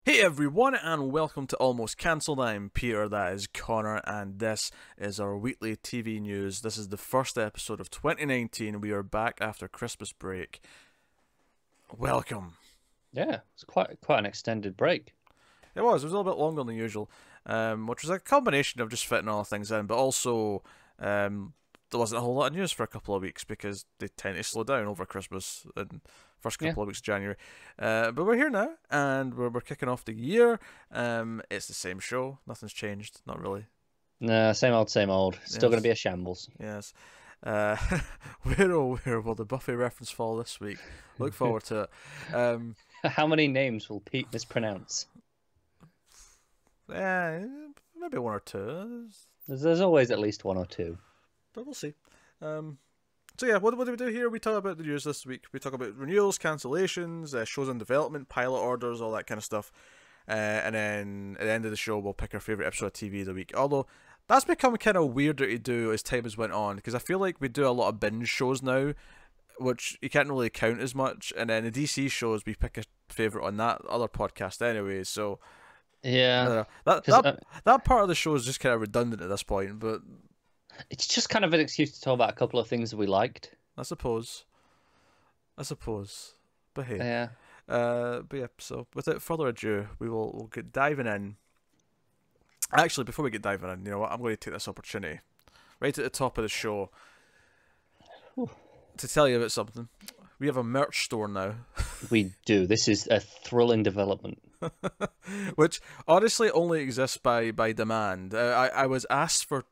Hey everyone, and welcome to Almost Cancelled. I'm Peter, that is Connor, and this is our weekly TV news. This is the first episode of 2019. We are back after Christmas break. Welcome. Yeah, it's quite an extended break. It was a little bit longer than usual, which was a combination of just fitting all things in, but also there wasn't a whole lot of news for a couple of weeks because they tend to slow down over Christmas and first couple of weeks of January. But we're here now, and we're kicking off the year. It's the same show. Nothing's changed. Not really. Nah, same old, same old. Still going to be a shambles. Yes. Where will the Buffy reference fall this week? Look forward to it. How many names will Pete mispronounce? Maybe one or two. There's always at least one or two. But we'll see. So yeah, what do we do here? We talk about the news this week. We talk about renewals, cancellations, shows in development, pilot orders, all that kind of stuff. And then at the end of the show, we'll pick our favourite episode of TV of the week. Although, that's become kind of weirder to do as time has went on, because I feel like we do a lot of binge shows now, which you can't really count as much. And then the DC shows, we pick a favourite on that other podcast anyway, so... Yeah. That part of the show is just kind of redundant at this point, but... It's just kind of an excuse to talk about a couple of things that we liked. I suppose. But hey. Yeah. But yeah, so without further ado, we'll get diving in. Actually, before we get diving in, you know what? I'm going to take this opportunity, right at the top of the show, to tell you about something. We have a merch store now. We do. This is a thrilling development. Which honestly only exists by demand. I was asked for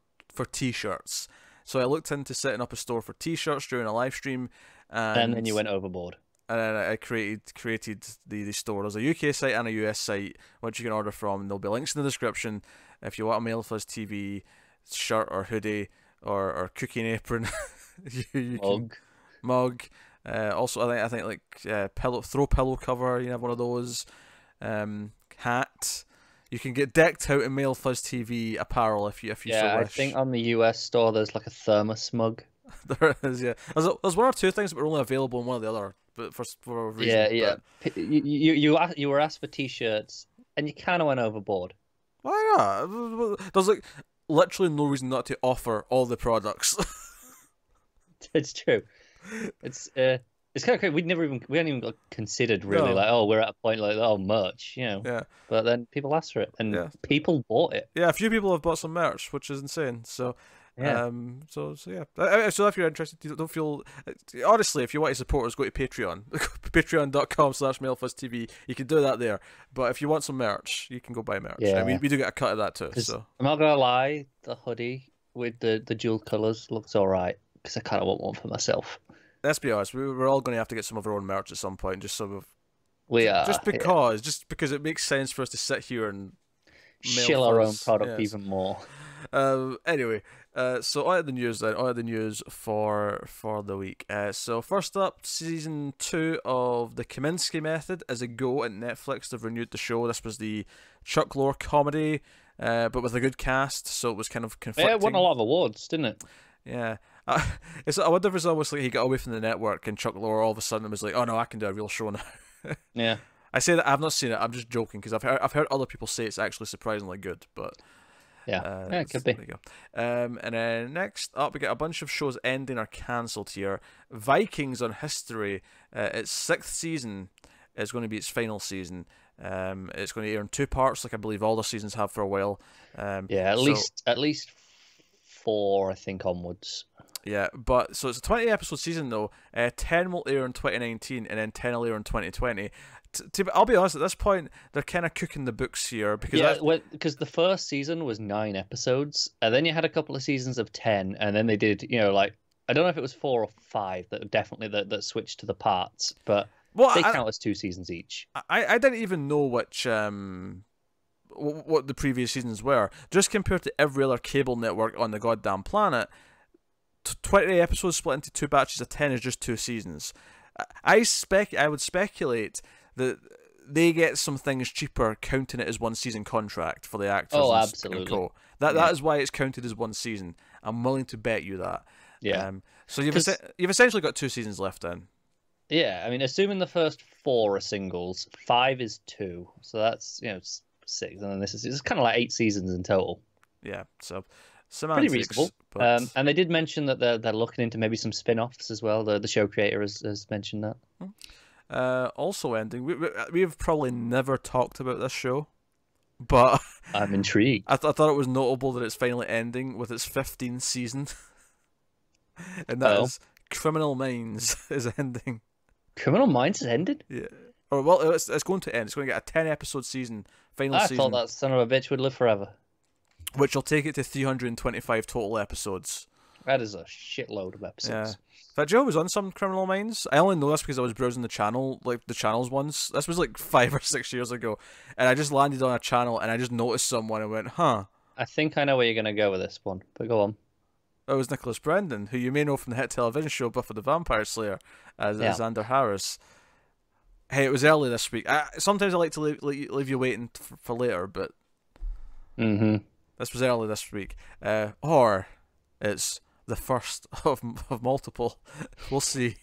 t-shirts, so I looked into setting up a store for t-shirts during a live stream, and then you went overboard. And then I created the store. There's a UK site and a US site which you can order from. There'll be links in the description if you want a Male Fuzz TV shirt or hoodie or cooking apron. Mug. Also, I think like throw pillow cover. You can have one of those. Hat. You can get decked out in Male Fuzz TV apparel if you so wish. I think on the US store there's like a thermos mug. There is, yeah. There's one or two things that were only available in one or the other, but for a reason. Yeah. But... You were asked for t-shirts, and you kind of went overboard. Why not? There's like literally no reason not to offer all the products. It's true. It's kind of crazy. We hadn't even considered really we're at a point like merch, you know. Yeah. But then people asked for it, and people bought it. Yeah, a few people have bought some merch, which is insane. So. Yeah. So yeah. So if you're interested, don't feel. Honestly, if you want to support us, go to Patreon. Patreon.com/MaleFuzzTV. You can do that there. But if you want some merch, you can go buy merch. Yeah. And we do get a cut of that too. So I'm not gonna lie, the hoodie with the dual colours looks alright, because I kind of want one for myself. Let's be honest, we're all going to have to get some of our own merch at some point, just sort of. Just because it makes sense for us to sit here and shill our own product even more. Anyway, so on to the news then. On to the news for the week. So first up, season 2 of the Kaminsky Method is a go at Netflix. They've renewed the show. This was the Chuck Lorre comedy, but with a good cast, so it was kind of conflicting. Yeah, it won a lot of awards, didn't it? Yeah. I wonder if it's almost like he got away from the network and Chuck Lorre all of a sudden was like, oh no, I can do a real show now. Yeah. I say that I've not seen it. I'm just joking because I've heard other people say it's actually surprisingly good, but. Yeah, it could be. There you go. And then next up, we get a bunch of shows ending or cancelled here. Vikings on History, its 6th season is going to be its final season. It's going to air in 2 parts, like I believe all the seasons have for a while. At least 4, I think, onwards. Yeah, but so it's a 20 episode season though. 10 will air in 2019, and then 10 will air in 2020. I'll be honest, at this point, they're kind of cooking the books here because the first season was 9 episodes, and then you had a couple of seasons of 10, and then they did, I don't know if it was 4 or 5 that switched to the parts, but they count as 2 seasons each. I didn't even know which what the previous seasons were. Just compared to every other cable network on the goddamn planet, 20 episodes split into 2 batches of 10 is just 2 seasons. I would speculate that they get some things cheaper counting it as 1 season contract for the actors. Oh, absolutely. And co. That is why it's counted as 1 season. I'm willing to bet you that. Yeah. So you've essentially got 2 seasons left in. Yeah, I mean, assuming the first 4 are singles, 5 is 2, so that's 6, and then this is it's kind of like 8 seasons in total. Yeah, so Pretty semantics, reasonable. but And they did mention that they're looking into maybe some spin-offs as well. The show creator has mentioned that. also ending. We've probably never talked about this show, but I'm intrigued. I thought it was notable that it's finally ending with its 15th season, and that is Criminal Minds is ending. Criminal Minds has ended? Yeah. Or well, it's going to end. It's going to get a 10-episode season, final season. I thought that son of a bitch would live forever. Which will take it to 325 total episodes. That is a shitload of episodes. Yeah. In fact, Joe was on some Criminal Minds. I only know this because I was browsing the channel, like the channels once. This was like 5 or 6 years ago, and I just landed on a channel and I just noticed someone and went, "Huh." I think I know where you're gonna go with this one, but go on. It was Nicholas Brendan, who you may know from the hit television show Buffy the Vampire Slayer as Xander Harris. Hey, it was early this week. Sometimes I like to leave you waiting for later, but this was early this week. Or it's the first of multiple. We'll see.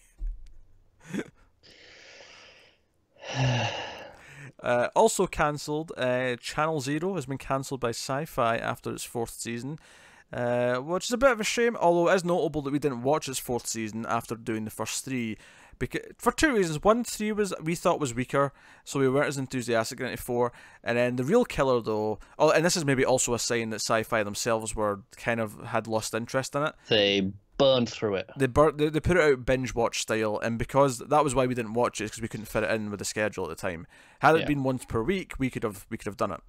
Also cancelled, Channel Zero has been cancelled by Sci-Fi after its 4th season. Which is a bit of a shame, although it is notable that we didn't watch its 4th season after doing the first 3, for 2 reasons. 1, 3 we thought was weaker, so we weren't as enthusiastic in 4, and then the real killer though, and this is maybe also a sign that Sci-Fi themselves were kind of had lost interest in it. They burned through it. They put it out binge watch style, and because that was why we didn't watch it, because we couldn't fit it in with the schedule at the time. Had it been once per week, we could have done it.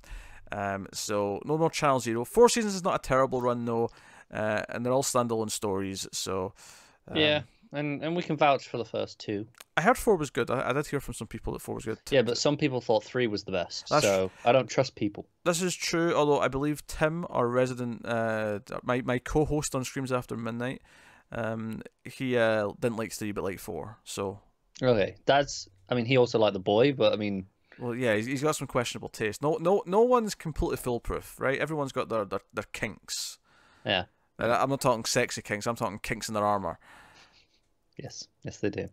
So no more Channel Zero. 4 seasons is not a terrible run though, and they're all standalone stories. So yeah, and we can vouch for the first 2. I heard 4 was good. I did hear from some people that 4 was good. Yeah, but some people thought 3 was the best. So I don't trust people. This is true. Although I believe Tim, our resident, my co-host on Streams After Midnight, he didn't like 3 but liked 4. So okay, I mean, he also liked The Boy, but I mean. Well, yeah, he's got some questionable taste. No one's completely foolproof, right? Everyone's got their kinks. Yeah. And I'm not talking sexy kinks. I'm talking kinks in their armor. Yes, they do.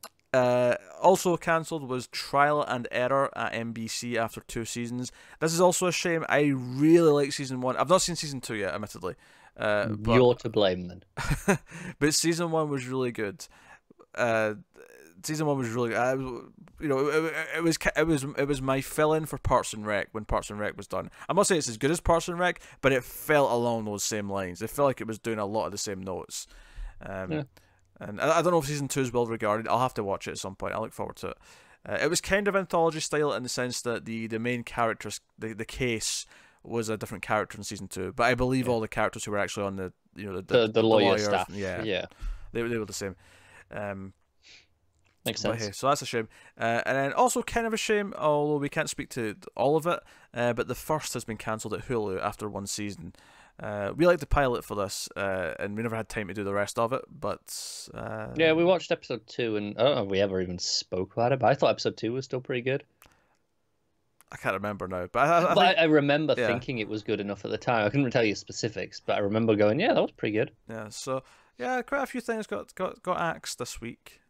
Also cancelled was Trial and Error at NBC after 2 seasons. This is also a shame. I really like season 1. I've not seen season 2 yet, admittedly. You're to blame then. But season 1 was really good. Season 1 was really, it was my fill-in for Parks and Rec when Parks and Rec was done. I'm not saying it's as good as Parks and Rec, but it felt along those same lines. It felt like it was doing a lot of the same notes. And I don't know if season 2 is well regarded. I'll have to watch it at some point. I look forward to it. It was kind of anthology style in the sense that the main characters, the case was a different character in season 2, but I believe all the characters who were actually on the lawyer staff, they were the same. Makes sense. Hey, so that's a shame. And then also kind of a shame, although we can't speak to all of it, but the first has been cancelled at Hulu after 1 season. We liked the pilot for this, and we never had time to do the rest of it, but... yeah, we watched episode 2, and I don't know if we ever even spoke about it, but I thought episode 2 was still pretty good. I can't remember now, but I remember thinking it was good enough at the time. I couldn't tell you specifics, but I remember going, yeah, that was pretty good. Yeah, so, yeah, quite a few things got axed this week.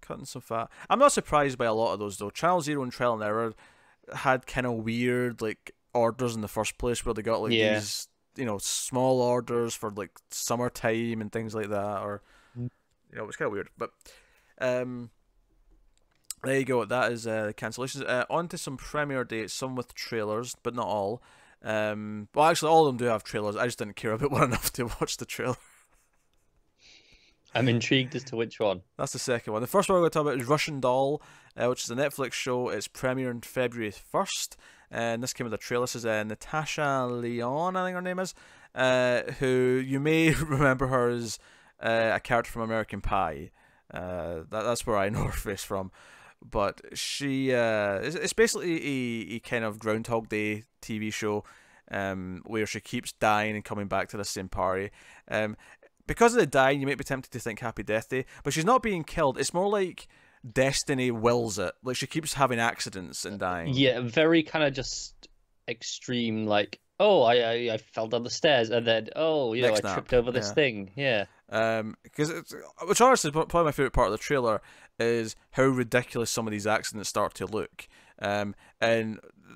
Cutting some fat. I'm not surprised by a lot of those though. Channel Zero and Trial and Error had kind of weird like orders in the first place, where they got like these small orders for like summertime and things like that, or it was kind of weird. But there you go. That is cancellations. On to some premiere dates, some with trailers, but not all. Well, actually, all of them do have trailers. I just didn't care about one enough to watch the trailer. I'm intrigued as to which one. That's the second one. The first one we're going to talk about is Russian Doll, which is a Netflix show. It's premiering February 1st, and this came with a trailer. This is Natasha Lyonne, I think her name is, who you may remember her as a character from American Pie. That's where I know her face from. But she, it's basically a kind of Groundhog Day TV show, where she keeps dying and coming back to the same party. Because of the dying, you might be tempted to think Happy Death Day, but she's not being killed. It's more like destiny wills it. Like, she keeps having accidents and dying. Yeah, very kind of just extreme, like, oh, I fell down the stairs, and then, oh, I tripped over this thing. Yeah. Which honestly, probably my favourite part of the trailer is how ridiculous some of these accidents start to look. And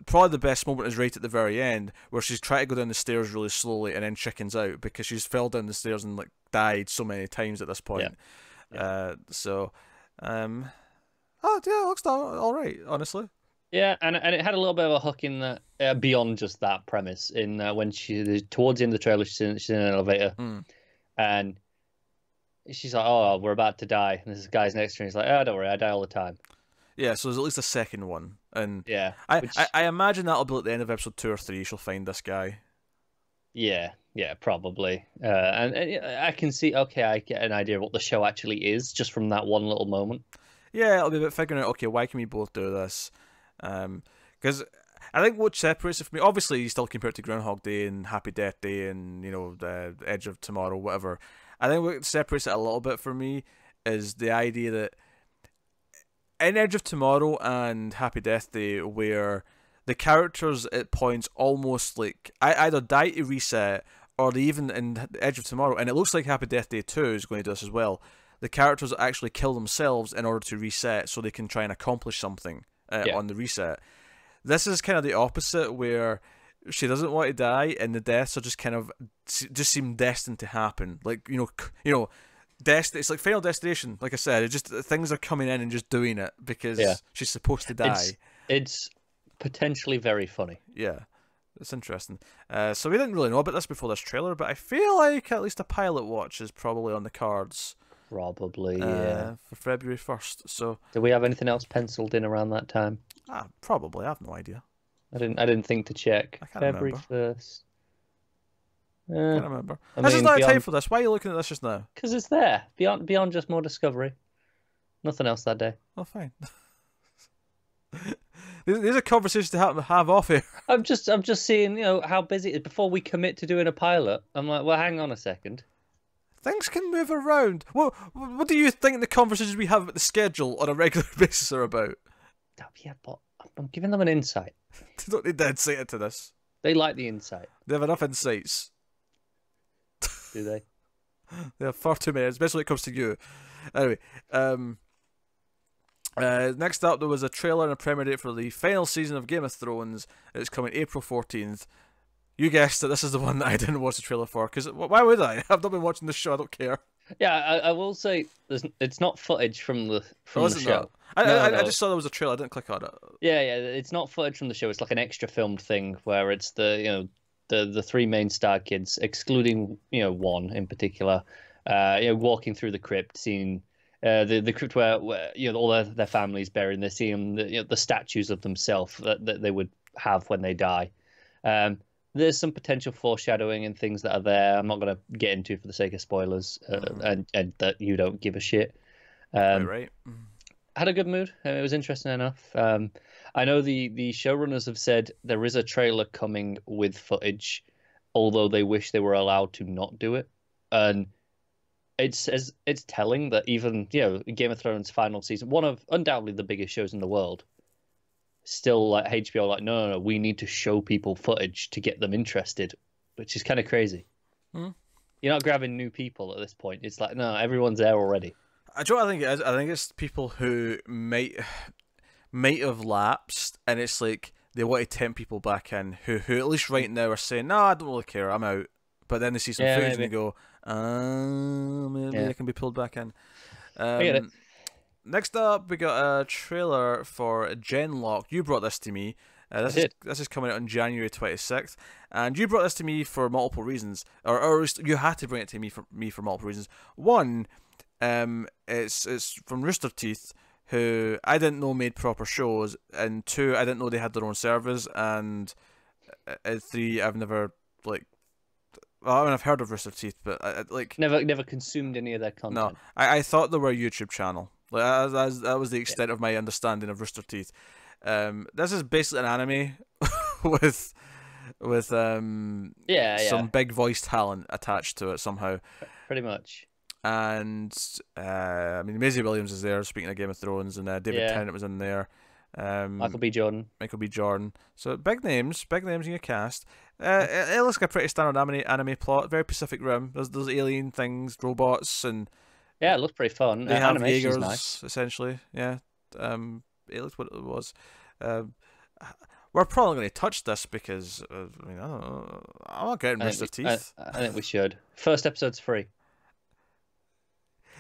probably the best moment is right at the very end, where she's trying to go down the stairs really slowly and then chickens out because she's fell down the stairs and like died so many times at this point. Oh yeah, it looks all right, honestly. Yeah, and it had a little bit of a hook in that beyond just that premise. In when she towards the end of the trailer, she's in an elevator, and she's like, "Oh, we're about to die," and this guy's next to her. And he's like, "Oh, don't worry, I die all the time." Yeah, so there's at least a second one, and yeah, I imagine that'll be at the end of episode 2 or 3. She'll find this guy. Yeah, probably. And I can see. Okay, I get an idea of what the show actually is just from that one little moment. Yeah, it'll be about figuring out, okay, why can we both do this? Because I think what separates it from me, obviously you still compare it to Groundhog Day and Happy Death Day and, you know, the Edge of Tomorrow, whatever. I think what separates it a little bit for me is the idea that in Edge of Tomorrow and Happy Death Day, where the characters at points almost like either die to reset, or they even in Edge of Tomorrow, and it looks like Happy Death Day 2 is going to do this as well, the characters actually kill themselves in order to reset so they can try and accomplish something on the reset. This is kind of the opposite, where she doesn't want to die and the deaths are just kind of just seem destined to happen. Like, you know, it's like Final Destination. Like I said, it just things are coming in and just doing it because she's supposed to die. It's potentially very funny. Yeah, it's interesting. So we didn't really know about this before this trailer, but I feel like at least a pilot watch is probably on the cards. Probably, yeah. For February 1st. So, do we have anything else penciled in around that time? Probably. I have no idea. I didn't think to check. I can't February remember. 1st. I can't remember. This is not time for this. Why are you looking at this just now? Because it's there. Beyond just more Discovery. Nothing else that day. Oh, fine. These are conversations to have off here. I'm just seeing, how busy it is. Before we commit to doing a pilot, I'm like, well, hang on a second. Things can move around. What do you think the conversations we have about the schedule on a regular basis are about? Yeah, but I'm giving them an insight. They don't need the insight into this. They like the insight. They have enough insights. Do they? They have far too many, especially when it comes to you. Anyway, next up, there was a trailer and a premiere date for the final season of Game of Thrones. It's coming April 14th. You guessed it, this is the one that I didn't watch the trailer for, because why would I? I've not been watching this show, I don't care. Yeah, I will say it's not footage from the show. I just saw there was a trailer, I didn't click on it. Yeah, it's not footage from the show. It's like an extra filmed thing where it's the three main star kids, excluding one in particular, walking through the crypt, seeing the crypt where all their families buried, and they're seeing the statues of themselves that they would have when they die. There's some potential foreshadowing and things that are there. I'm not going to get into for the sake of spoilers, and that you don't give a shit. Right. Had a good mood. It was interesting enough. I know the showrunners have said there is a trailer coming with footage, although they wish they were allowed to not do it. And it's telling that even Game of Thrones final season, one of undoubtedly the biggest shows in the world, still like HBO like no, we need to show people footage to get them interested, which is kind of crazy. You're not grabbing new people at this point. It's like no, everyone's there already. I think it is. I think it's people who might have lapsed, and it's like they want to tempt people back in who at least right now are saying no, I don't really care, I'm out. But then they see some footage and they go, maybe I can be pulled back in. I get it. Next up, we got a trailer for Genlock. You brought this to me. This is coming out on January 26th, and you brought this to me for multiple reasons, or at least you had to bring it to me for multiple reasons. One, it's from Rooster Teeth, who I didn't know made proper shows, and two, I didn't know they had their own servers, and three, I've never I've heard of Rooster Teeth, but never consumed any of their content. No, I thought they were a YouTube channel. That was the extent of my understanding of Rooster Teeth. This is basically an anime with some big voice talent attached to it somehow. Pretty much. And Maisie Williams is there, speaking of Game of Thrones, and David Tennant was in there. Michael B. Jordan. So big names in your cast. It looks like a pretty standard anime plot. Very Pacific Rim. There's alien things, robots, and Yeah, it looks pretty fun. They have Animation's Jaegers, nice. essentially. Yeah. It looked what it was. Um, we're probably going to touch this because I mean, I don't know. I'm not getting Rooster Teeth. I think we should. First episode's free.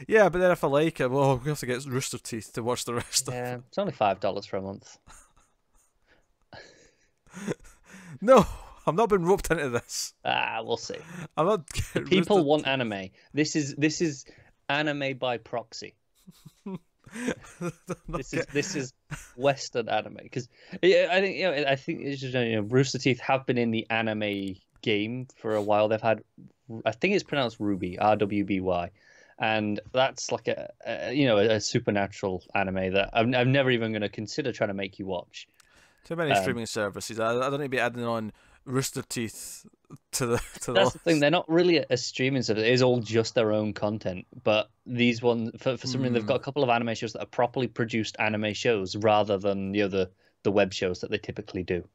Yeah, but then if I like it, well, we have to get Rooster Teeth to watch the rest of Yeah, it. it's only $5 for a month. No, I'm not being roped into this. We'll see. I'm not The getting people Rooster want Teeth. anime. This is anime by proxy. This is Western anime because I think I think it's just, Rooster Teeth have been in the anime game for a while. They've had, I think it's pronounced Ruby, RWBY, and that's like a supernatural anime that I'm never even going to consider trying to make you watch. Too many streaming services. I don't need to be adding on Rooster Teeth to the That's the list. thing. They're not really a streaming service. It is all just their own content. But these ones, for some reason, they've got a couple of anime shows that are properly produced anime shows rather than the web shows that they typically do.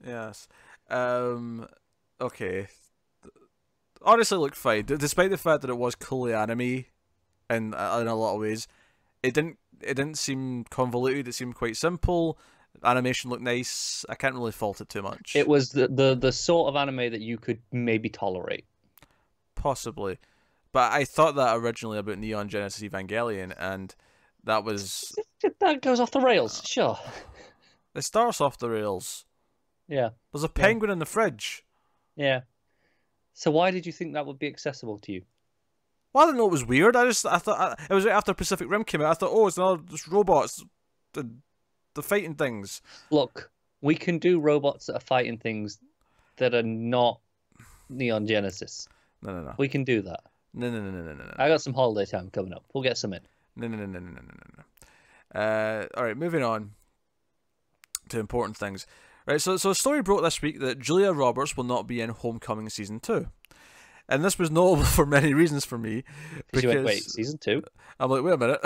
Yes. Okay. Honestly, looked fine. Despite the fact that it was clearly anime in a lot of ways, it didn't seem convoluted. It seemed quite simple. Animation looked nice. I can't really fault it too much. It was the sort of anime that you could maybe tolerate. Possibly. But I thought that originally about Neon Genesis Evangelion, and that was... That goes off the rails, sure. It starts off the rails. Yeah. There's a penguin in the fridge. Yeah. So why did you think that would be accessible to you? Well, I didn't know it was weird. I thought it was right after Pacific Rim came out. I thought, oh, it's another just robots, the fighting things. Look, we can do robots that are fighting things that are not Neon Genesis. No. We can do that. No. I got some holiday time coming up. We'll get some in. No. All right, moving on to important things. Right, so a story broke this week that Julia Roberts will not be in Homecoming season 2, and this was notable for many reasons for me. Because you went, wait, season 2? I'm like, wait a minute.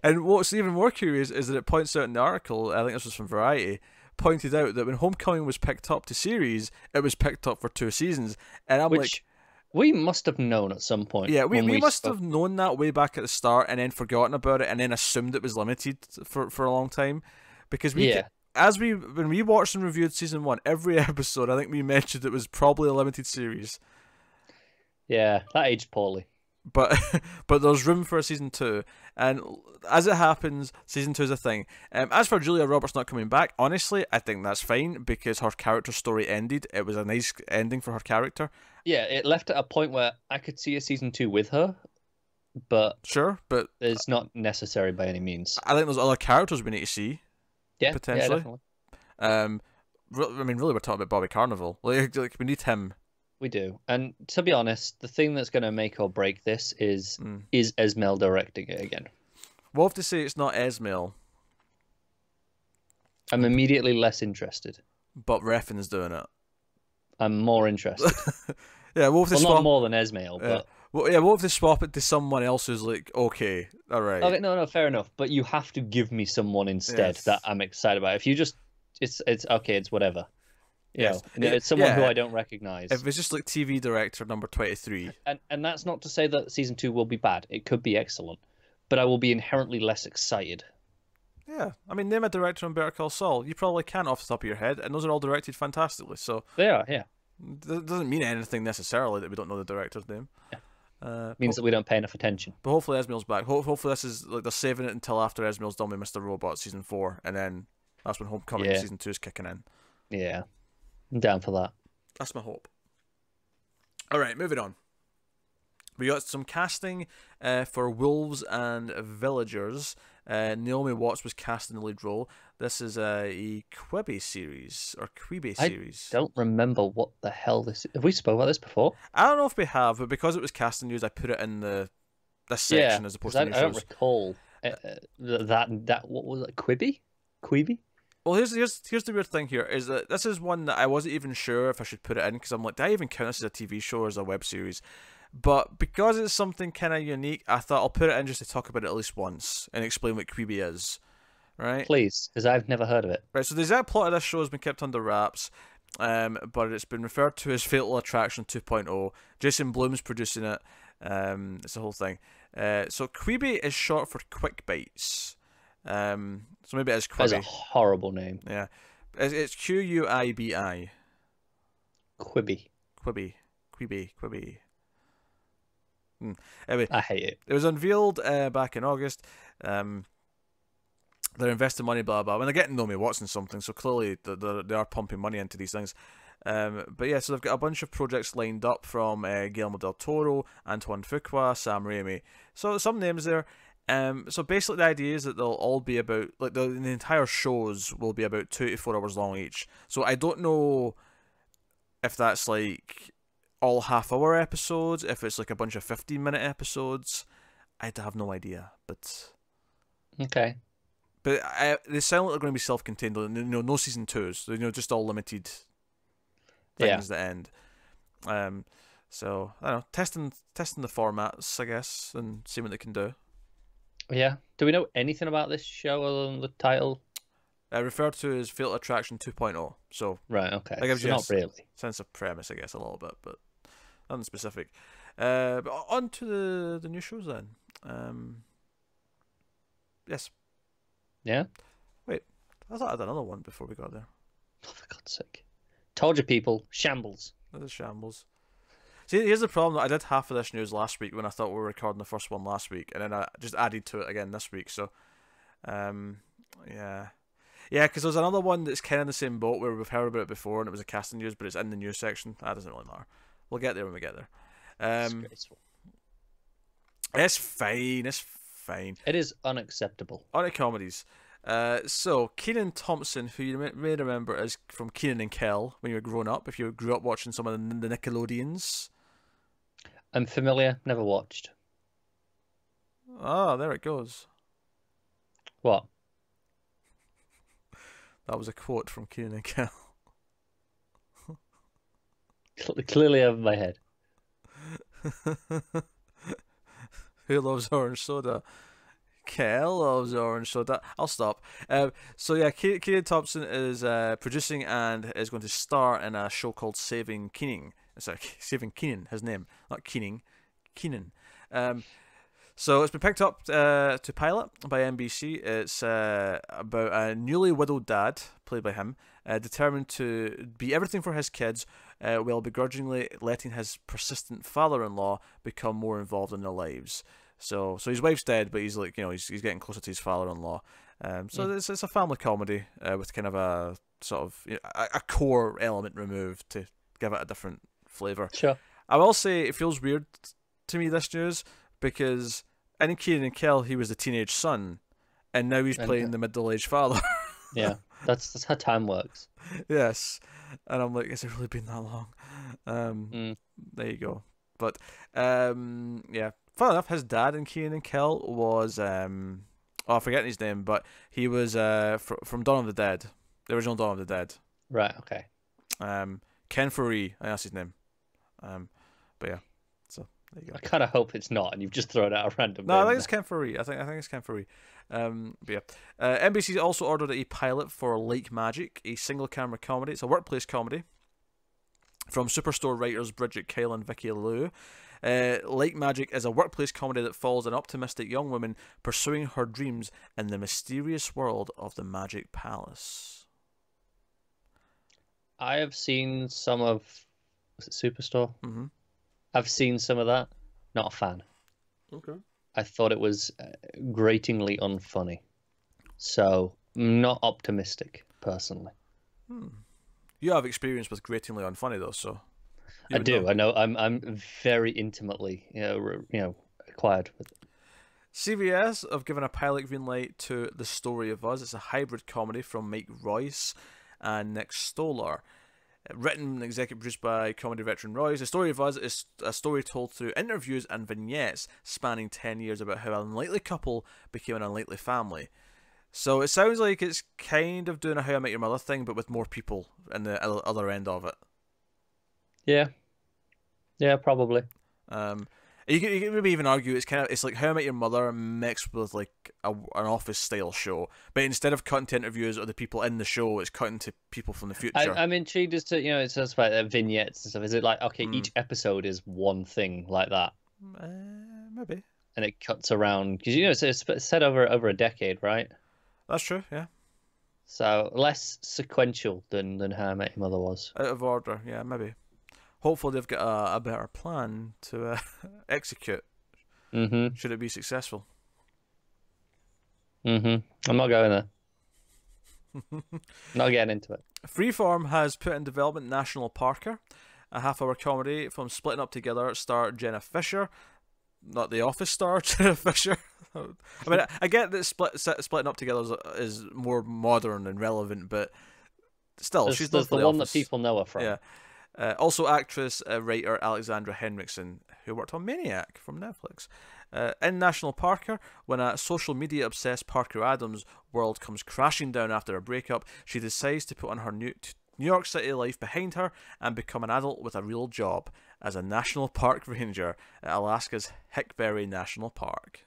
And what's even more curious is that it points out in the article, I think this was from Variety, pointed out that when Homecoming was picked up to series, it was picked up for 2 seasons, and I'm like, we must have known at some point. Yeah, we must have known that way back at the start, and then forgotten about it, and then assumed it was limited for a long time, because when we watched and reviewed season 1, every episode I think we mentioned it was probably a limited series. Yeah, that aged poorly. But there's room for a season 2, and as it happens, season 2 is a thing. As for Julia Roberts not coming back, honestly, I think that's fine because her character story ended. It was a nice ending for her character. Yeah, it left at a point where I could see a season 2 with her, but sure, but it's not necessary by any means. I think there's other characters we need to see. Yeah, potentially. Yeah, definitely. I mean, really, we're talking about Bobby Carnival. Like we need him. We do, and to be honest, the thing that's going to make or break this is Esmail directing it again. We'll have to say it's not Esmail. I'm immediately less interested. But Refn's doing it. I'm more interested. Yeah, we'll have to swap. Not more than Esmail, but we'll have to swap it to someone else who's like, okay, all right. Okay, no, fair enough. But you have to give me someone instead that I'm excited about. If you just, it's okay, it's whatever. Yes. It's someone who I don't recognize. If it's just like TV director number 23. And that's not to say that season 2 will be bad. It could be excellent. But I will be inherently less excited. Yeah. I mean, name a director on Better Call Saul. You probably can off the top of your head, and those are all directed fantastically. So they are, yeah. That doesn't mean anything necessarily that we don't know the director's name. Yeah. Means that we don't pay enough attention. But hopefully Esmail's back. Hopefully this is like they're saving it until after Esmail's done with Mr. Robot season 4, and then that's when Homecoming season 2 is kicking in. Yeah. I'm down for that. That's my hope. Alright, moving on. We got some casting for Wolves and Villagers. Naomi Watts was cast in the lead role. This is a Quibi series, or Quibi series. I don't remember what the hell this is. Have we spoke about this before? I don't know if we have, but because it was casting news, I put it in this section as opposed to news. I don't recall that. What was it? Quibi? Well, here's the weird thing here, is that this is one that I wasn't even sure if I should put it in, because I'm like, do I even count this as a TV show or as a web series? But because it's something kind of unique, I thought I'll put it in just to talk about it at least once and explain what Quibi is. Right? Please, because I've never heard of it. Right, so the exact plot of this show has been kept under wraps, but it's been referred to as Fatal Attraction 2.0. Jason Blum's producing it. It's the whole thing. So Quibi is short for quick bites. So maybe it is Quibi. That's a horrible name. Yeah, it's Quibi. Quibi. Quibi. Anyway, I hate it. It was unveiled back in August. They're investing money, blah blah. When they're getting Naomi Watson something, so clearly they are pumping money into these things. But yeah, so they've got a bunch of projects lined up from Guillermo del Toro, Antoine Fuqua, Sam Raimi. So some names there. So basically the idea is that they'll all be about, like the entire shows will be about 2 to 4 hours long each. So I don't know if that's like all half-hour episodes, if it's like a bunch of 15-minute episodes. I have no idea, but okay. But they sound like they're going to be self-contained. No season 2s. Just all limited things that end. So I don't know, testing the formats, I guess, and seeing what they can do. Yeah. Do we know anything about this show other than the title? Referred to as Fatal Attraction 2.0. So right, okay. That gives you not really sense of premise, I guess, a little bit, but nothing specific. But on to the new shows then. Yes. Yeah. Wait, I thought I had another one before we got there. Oh, for God's sake! Told you, people. Shambles. That is shambles. See, here's the problem. I did half of this news last week when I thought we were recording the first one last week, and then I just added to it again this week. So, yeah, because there's another one that's kind of in the same boat where we've heard about it before, and it was a casting news, but it's in the news section. That doesn't really matter. We'll get there when we get there. It's fine. It's fine. It is unacceptable. On to comedies. So Kenan Thompson, who you may remember as from Kenan and Kel when you were growing up, if you grew up watching some of the Nickelodeons. I'm familiar, never watched. Ah, there it goes. What? That was a quote from Kenan and Kel. Clearly over my head. Who loves orange soda? Kel loves orange soda. I'll stop. So yeah, Kenan Thompson is producing and is going to star in a show called Saving Keenan. Sorry, Saving Keenan, his name, not Keening, Keenan. So it's been picked up to pilot by NBC. It's about a newly widowed dad, played by him, determined to be everything for his kids, while begrudgingly letting his persistent father-in-law become more involved in their lives. So his wife's dead, but he's like, he's getting closer to his father-in-law. It's a family comedy with kind of a sort of a core element removed to give it a different flavour. Sure. I will say it feels weird to me, this news, because in Kenan and Kel he was the teenage son, and now he's playing the middle-aged father. Yeah, that's how time works. Yes, and I'm like, has it really been that long? There you go. But yeah, fun enough, his dad in Kenan and Kel was I'm forgetting his name, but he was from Dawn of the Dead, the original Dawn of the Dead. Right. Okay. Ken Faree, I think that's his name. But yeah, so there you go. I kind of hope it's not, and you've just thrown out a random. No, I think it's Ken Faree. I think it's Ken Faree. But yeah, NBC also ordered a pilot for Lake Magic, a single camera comedy. It's a workplace comedy from Superstore writers Bridget Kyle and Vicky Liu. Lake Magic is a workplace comedy that follows an optimistic young woman pursuing her dreams in the mysterious world of the Magic Palace. I have seen some of. Was it Superstore? Mm-hmm. I've seen some of that. Not a fan. Okay. I thought it was gratingly unfunny. So, not optimistic, personally. You have experience with gratingly unfunny, though, so... I do. I know. I'm very intimately, acquired with it. CBS have given a pilot green light to The Story of Us. It's a hybrid comedy from Mike Royce and Nick Stoller. Written and executive produced by comedy veteran Royce, The Story of Us is a story told through interviews and vignettes spanning 10 years about how an unlikely couple became an unlikely family. So it sounds like it's kind of doing a How I Met Your Mother thing, but with more people in the other end of it. Yeah, probably. You can maybe even argue it's like How I Met Your Mother mixed with like an Office style show, but instead of cutting to interviews of the people in the show, it's cutting to people from the future. I'm intrigued as to it says about vignettes and stuff. Is it like each episode is one thing like that? Maybe. and it cuts around because it's set over a decade, right? That's true. Yeah. So less sequential than How I Met Your Mother was. Out of order. Yeah, maybe. Hopefully they've got a better plan to execute. Mm-hmm. Should it be successful? Mm-hmm. I'm not going there. Not getting into it. Freeform has put in development National Parker, a half-hour comedy from Splitting Up Together star Jenna Fisher, not The Office star Jenna Fisher. I mean, I get that Splitting Up Together is more modern and relevant, but still, she's not the The one Office. that people know her from. Yeah. Also, actress, writer Alexandra Henriksen, who worked on Maniac from Netflix. In National Parker, when a social media obsessed Parker Adams world comes crashing down after a breakup, she decides to put on her New York City life behind her and become an adult with a real job as a National Park Ranger at Alaska's Hickberry National Park.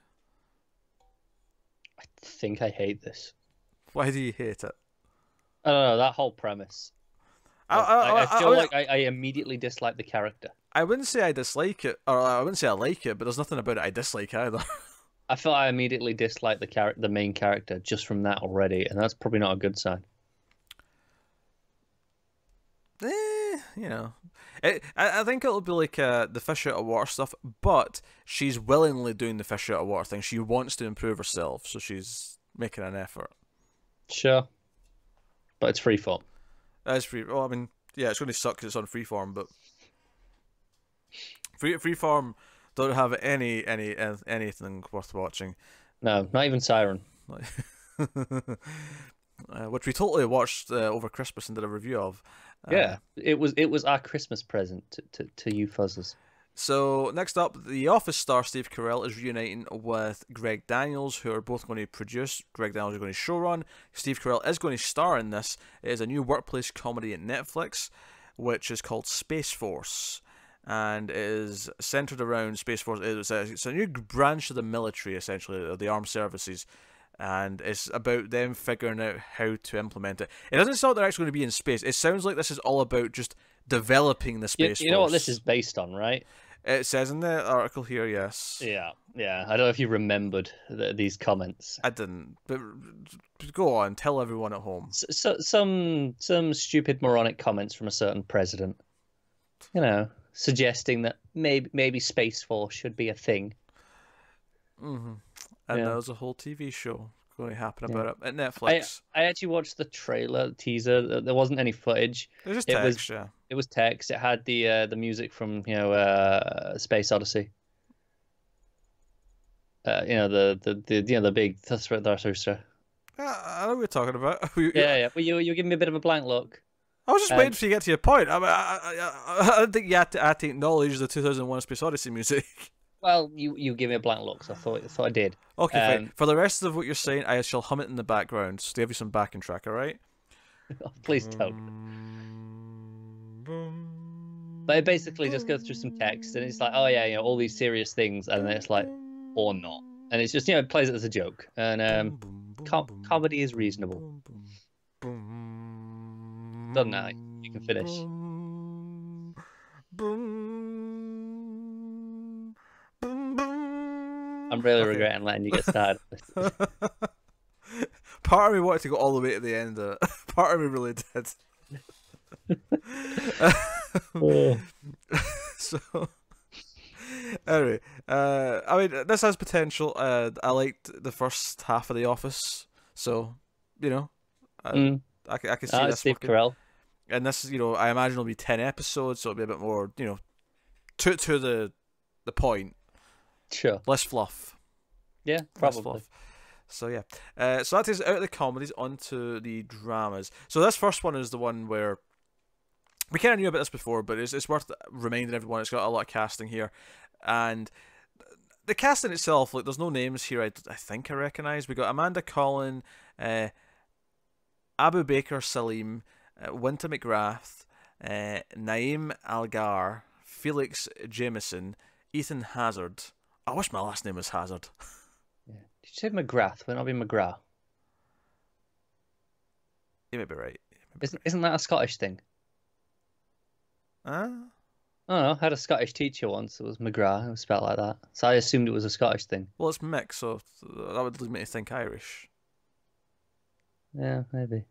I think I hate this. Why do you hate it? I don't know, that whole premise. I feel like I immediately dislike the character. I wouldn't say I dislike it, or I wouldn't say I like it, but there's nothing about it I dislike either. I feel I immediately dislike the main character just from that already, and that's probably not a good sign. You know, I think it'll be like the fish out of water stuff, but she's willingly doing the fish out of water thing. She wants to improve herself, so she's making an effort. Sure, but it's freeform. It's free. Well, I mean, yeah, it's going to suck because it's on Freeform, but Freeform don't have anything worth watching. No, not even Siren. Which we totally watched over Christmas and did a review of. Yeah, it was our Christmas present to you fuzzers. So next up, The Office star Steve Carell is reuniting with Greg Daniels, who are both going to produce. Greg Daniels is going to showrun. Steve Carell is going to star in this. It is a new workplace comedy at Netflix, which is called Space Force, and it is centered around Space Force. It's a new branch of the military, essentially, of the armed services, and it's about them figuring out how to implement it. It doesn't sound like they're actually going to be in space. It sounds like this is all about just developing the Space Force. You know what this is based on, right? It says in the article here, yes. Yeah. I don't know if you remembered these comments. I didn't. But go on, tell everyone at home. Some stupid moronic comments from a certain president, suggesting that maybe Space Force should be a thing. Mm-hmm. And there's a whole TV show going to happen about it at Netflix. I actually watched the trailer teaser. There wasn't any footage. It was just text, It was text. It had the music from Space Odyssey. The big thruster. I know what you're talking about. Yeah. Well, you giving me a bit of a blank look. I was just waiting for you to get to your point. I didn't think you had to acknowledge the 2001: Space Odyssey music. Well, you give me a blank look, so I thought I did. Okay, fine. For the rest of what you're saying, I shall hum it in the background to give you some backing track, alright? Please don't. But it basically just goes through some text, and it's like, oh yeah, all these serious things, and then it's like, or not. And it's just, it plays it as a joke. And comedy is reasonable. Doesn't matter. You can finish. I'm really regretting letting you get started. Part of me wanted to go all the way to the end of it. Part of me really did. So, anyway, I mean, this has potential. I liked the first half of The Office, so I can see this. Steve Carell. And this is, I imagine it'll be 10 episodes, so it'll be a bit more, to the point. Sure. Less fluff. Yeah, probably. Less fluff. So yeah. So that takes us out of the comedies onto the dramas. So this first one is the one where we kind of knew about this before, but it's worth reminding everyone. It's got a lot of casting here, and the casting itself, like, there's no names here. I think I recognise. We got Amanda Collin, Abu Baker Salim, Winter McGrath, Naeem Algar, Felix Jameson, Ethan Hazard. I wish my last name was Hazard. Yeah. Did you say McGrath? Would it not be McGrath? You may be right. Isn't that a Scottish thing? Huh? I don't know. I had a Scottish teacher once. It was McGrath. It was spelled like that. So I assumed it was a Scottish thing. Well, it's Mick, so that would lead me to think Irish. Yeah, maybe.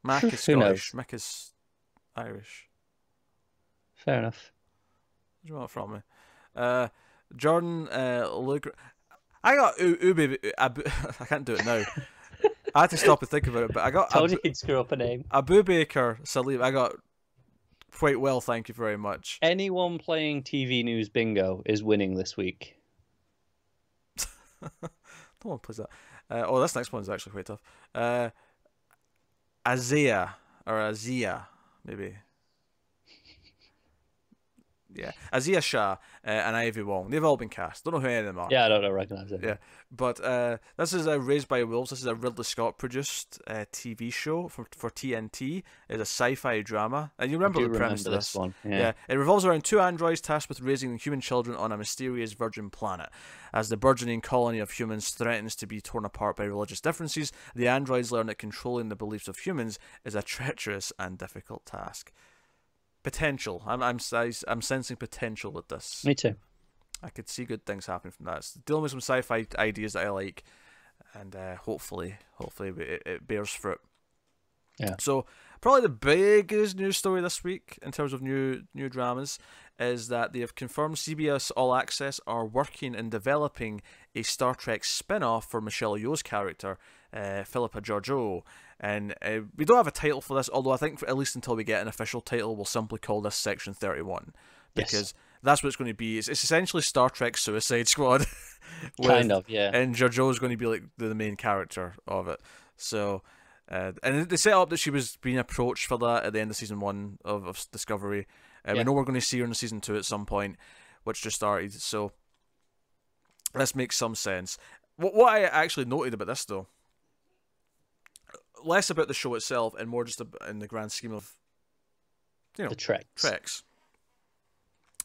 Mac is Who Scottish. knows? Mick is Irish. Fair enough. What do you want from me? Jordan, Luke. I got Ubi. I can't do it now. I had to stop and think about it, but I got. Told you he'd screw up a name. Abu Baker Salim. I got quite well, thank you very much. Anyone playing TV News Bingo is winning this week. No one plays that. This next one's actually quite tough. Azia, maybe. Yeah, Azia Shah and Ivy Wong. They've all been cast. Don't know who any of them are. Yeah, I don't recognize it. Yeah, but this is Raised by Wolves. This is a Ridley Scott produced TV show for TNT. It's a sci-fi drama, and you remember the premise of this one. Yeah, it revolves around two androids tasked with raising human children on a mysterious virgin planet. As the burgeoning colony of humans threatens to be torn apart by religious differences, the androids learn that controlling the beliefs of humans is a treacherous and difficult task. Potential. I'm sensing potential with this. Me too. I could see good things happening from that. It's dealing with some sci-fi ideas that I like, and hopefully it bears fruit. Yeah. So probably the biggest news story this week in terms of new dramas is that they have confirmed CBS All Access are working and developing a Star Trek spin-off for Michelle Yeoh's character, Philippa Georgiou. And we don't have a title for this, although I think at least until we get an official title, we'll simply call this Section 31. Because that's what it's going to be. It's essentially Star Trek Suicide Squad. Kind of, yeah. And Georgiou is going to be like the main character of it. So, and they set up that she was being approached for that at the end of Season 1 of Discovery. We know we're going to see her in Season 2 at some point, which just started. So, this makes some sense. What I actually noted about this, though, less about the show itself and more just in the grand scheme of, the Treks,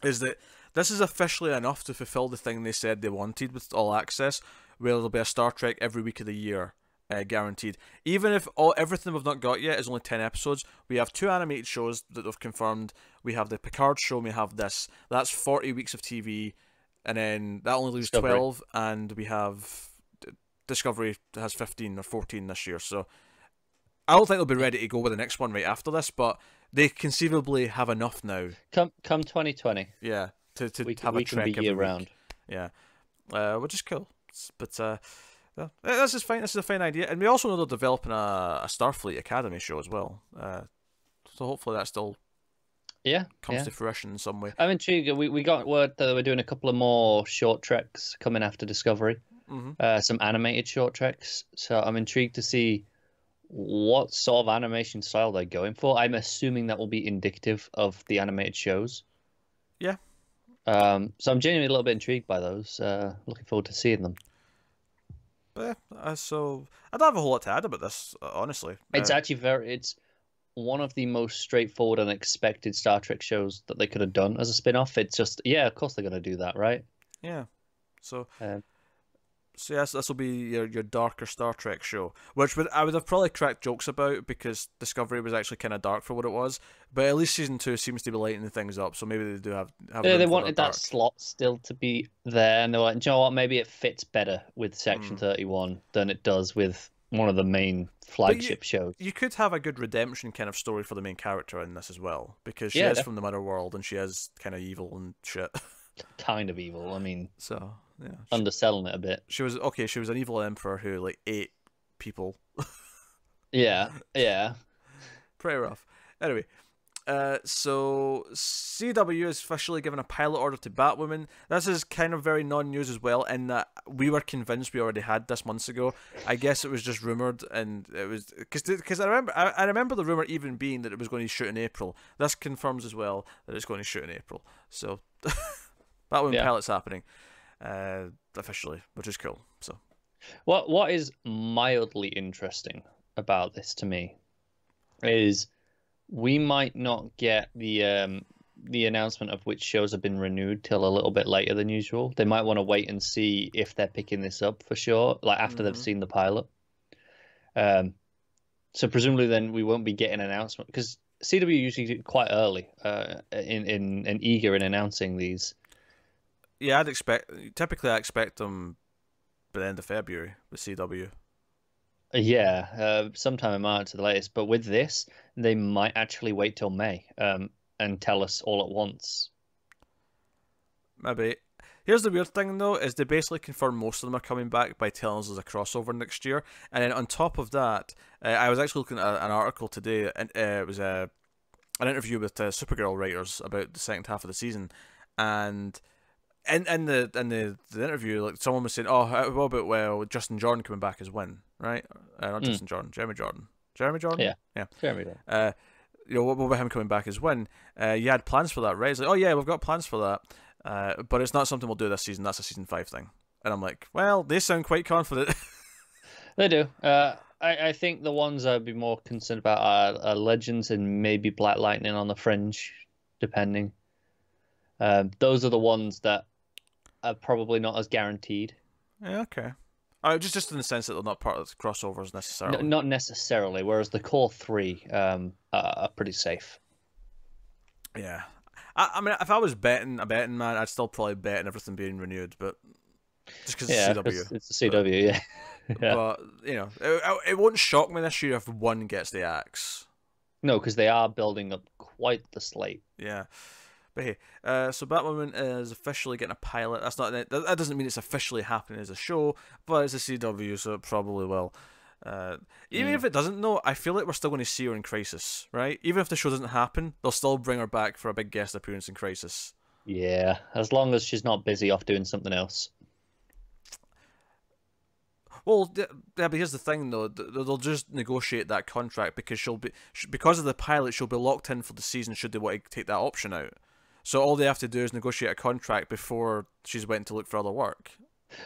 is that this is officially enough to fulfill the thing they said they wanted with All Access, where there'll be a Star Trek every week of the year, guaranteed. Even if everything we've not got yet is only 10 episodes, we have 2 animated shows that they've confirmed. We have the Picard show, and we have this. That's 40 weeks of TV, and then that only leaves 12, and we have Discovery has 15 or 14 this year, so I don't think they'll be ready to go with the next one right after this, but they conceivably have enough now. Come 2020. Yeah, to have a Trek can be year round. Yeah, which is cool. But yeah, this is fine. This is a fine idea, and we also know they're developing a Starfleet Academy show as well. So hopefully that still comes to fruition in some way. I'm intrigued. We got word that we're doing a couple of more short treks coming after Discovery. Mm-hmm. Some animated short treks. So I'm intrigued to see what sort of animation style they're going for. I'm assuming that will be indicative of the animated shows. Yeah. So I'm genuinely a little bit intrigued by those. Looking forward to seeing them. But yeah, so I don't have a whole lot to add about this, honestly. It's actually it's one of the most straightforward and expected Star Trek shows that they could have done as a spin-off. It's just, of course they're going to do that, right? Yeah. So yes, this will be your darker Star Trek show, which I would have probably cracked jokes about because Discovery was actually kind of dark for what it was. But at least Season 2 seems to be lightening things up, so maybe they do have. They wanted that slot still to be there, and they're like, do you know what? Maybe it fits better with Section 31 than it does with one of the main flagship shows. You could have a good redemption kind of story for the main character in this as well, because she is from the Mother World and she is kind of evil and shit. Kind of evil. I mean, so yeah, underselling it a bit. She was an evil emperor who ate people. yeah. Pretty rough. Anyway, so CW has officially given a pilot order to Batwoman. This is kind of very non-news as well, in that we were convinced we already had this months ago. I guess it was just rumored, and it was because I remember the rumor even being that it was going to shoot in April. This confirms as well that it's going to shoot in April. So. Batwoman pilot's happening officially, which is cool. So, what is mildly interesting about this to me is we might not get the announcement of which shows have been renewed till a little bit later than usual. They might want to wait and see if they're picking this up for sure, like after they've seen the pilot. So presumably then we won't be getting an announcement because CW usually quite early, in eager in announcing these. Yeah, typically I expect them by the end of February with CW. Yeah, sometime in March at the latest. But with this, they might actually wait till May, and tell us all at once. Maybe. Here's the weird thing though, is they basically confirm most of them are coming back by telling us there's a crossover next year. And then on top of that, I was actually looking at an article today, and it was an interview with Supergirl writers about the second half of the season, and in the interview, like someone was saying, "Oh, what about Justin Jordan coming back as Win, right? Not Justin Jordan, Jeremy Jordan, Jeremy Jordan, yeah, Jeremy Jordan. What about him coming back as Win? You had plans for that, right? It's like, oh yeah, we've got plans for that. But it's not something we'll do this season. That's a season 5 thing. And I'm like, well, they sound quite confident. They do. I think the ones I'd be more concerned about are Legends and maybe Black Lightning on the fringe, depending. Those are the ones that are probably not as guaranteed. Yeah, okay. Just in the sense that they're not part of the crossovers necessarily. No, not necessarily. Whereas the core 3 are pretty safe. Yeah. I mean, if I was betting a betting man, I'd still probably bet on everything being renewed, but just because it's CW. It's the CW, yeah. Yeah. But it won't shock me this year if one gets the axe. No, because they are building up quite the slate. Yeah, but hey, so Batwoman is officially getting a pilot. That doesn't mean it's officially happening as a show, but it's a CW, so it probably will. Even if it doesn't, though, I feel like we're still going to see her in Crisis, right? Even if the show doesn't happen, they'll still bring her back for a big guest appearance in Crisis. Yeah, as long as she's not busy off doing something else. Well, yeah, but here's the thing, though. They'll just negotiate that contract because because of the pilot, she'll be locked in for the season should they want to take that option out. So all they have to do is negotiate a contract before she's went to look for other work.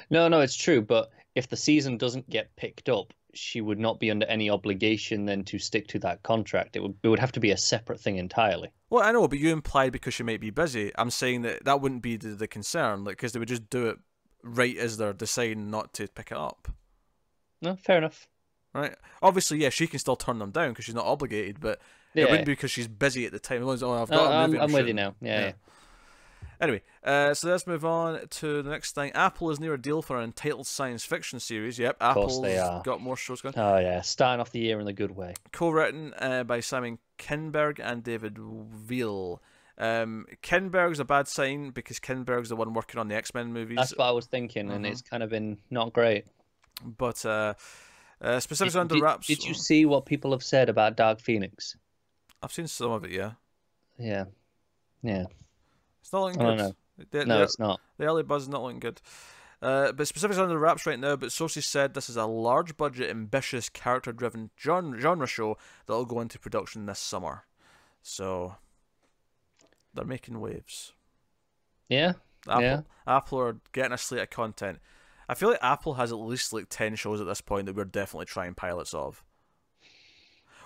No, it's true, but if the season doesn't get picked up, she would not be under any obligation then to stick to that contract. It would have to be a separate thing entirely. Well, I know, but you implied because she might be busy. I'm saying that wouldn't be the concern, like, because they would just do it right as they're deciding not to pick it up. No, fair enough. Right? Obviously, yeah, she can still turn them down because she's not obligated, but it wouldn't be because she's busy at the time. Oh, I've got a movie I'm with you now. Yeah. Anyway, so let's move on to the next thing. Apple is near a deal for an entitled science fiction series. Yep, Apple's got more shows going. Oh, yeah. Starting off the year in a good way. Co-written by Simon Kinberg and David Veal. Kinberg's a bad sign because Kinberg's the one working on the X-Men movies. That's what I was thinking, and it's kind of been not great. But specifics under wraps. Did you see what people have said about Dark Phoenix? I've seen some of it, yeah. Yeah. It's not looking good. No, it's not. The early buzz is not looking good. But specifics under wraps right now, but sources said this is a large-budget, ambitious, character-driven genre show that will go into production this summer. So, they're making waves. Yeah. Apple are getting a slate of content. I feel like Apple has at least like 10 shows at this point that we're definitely trying pilots of.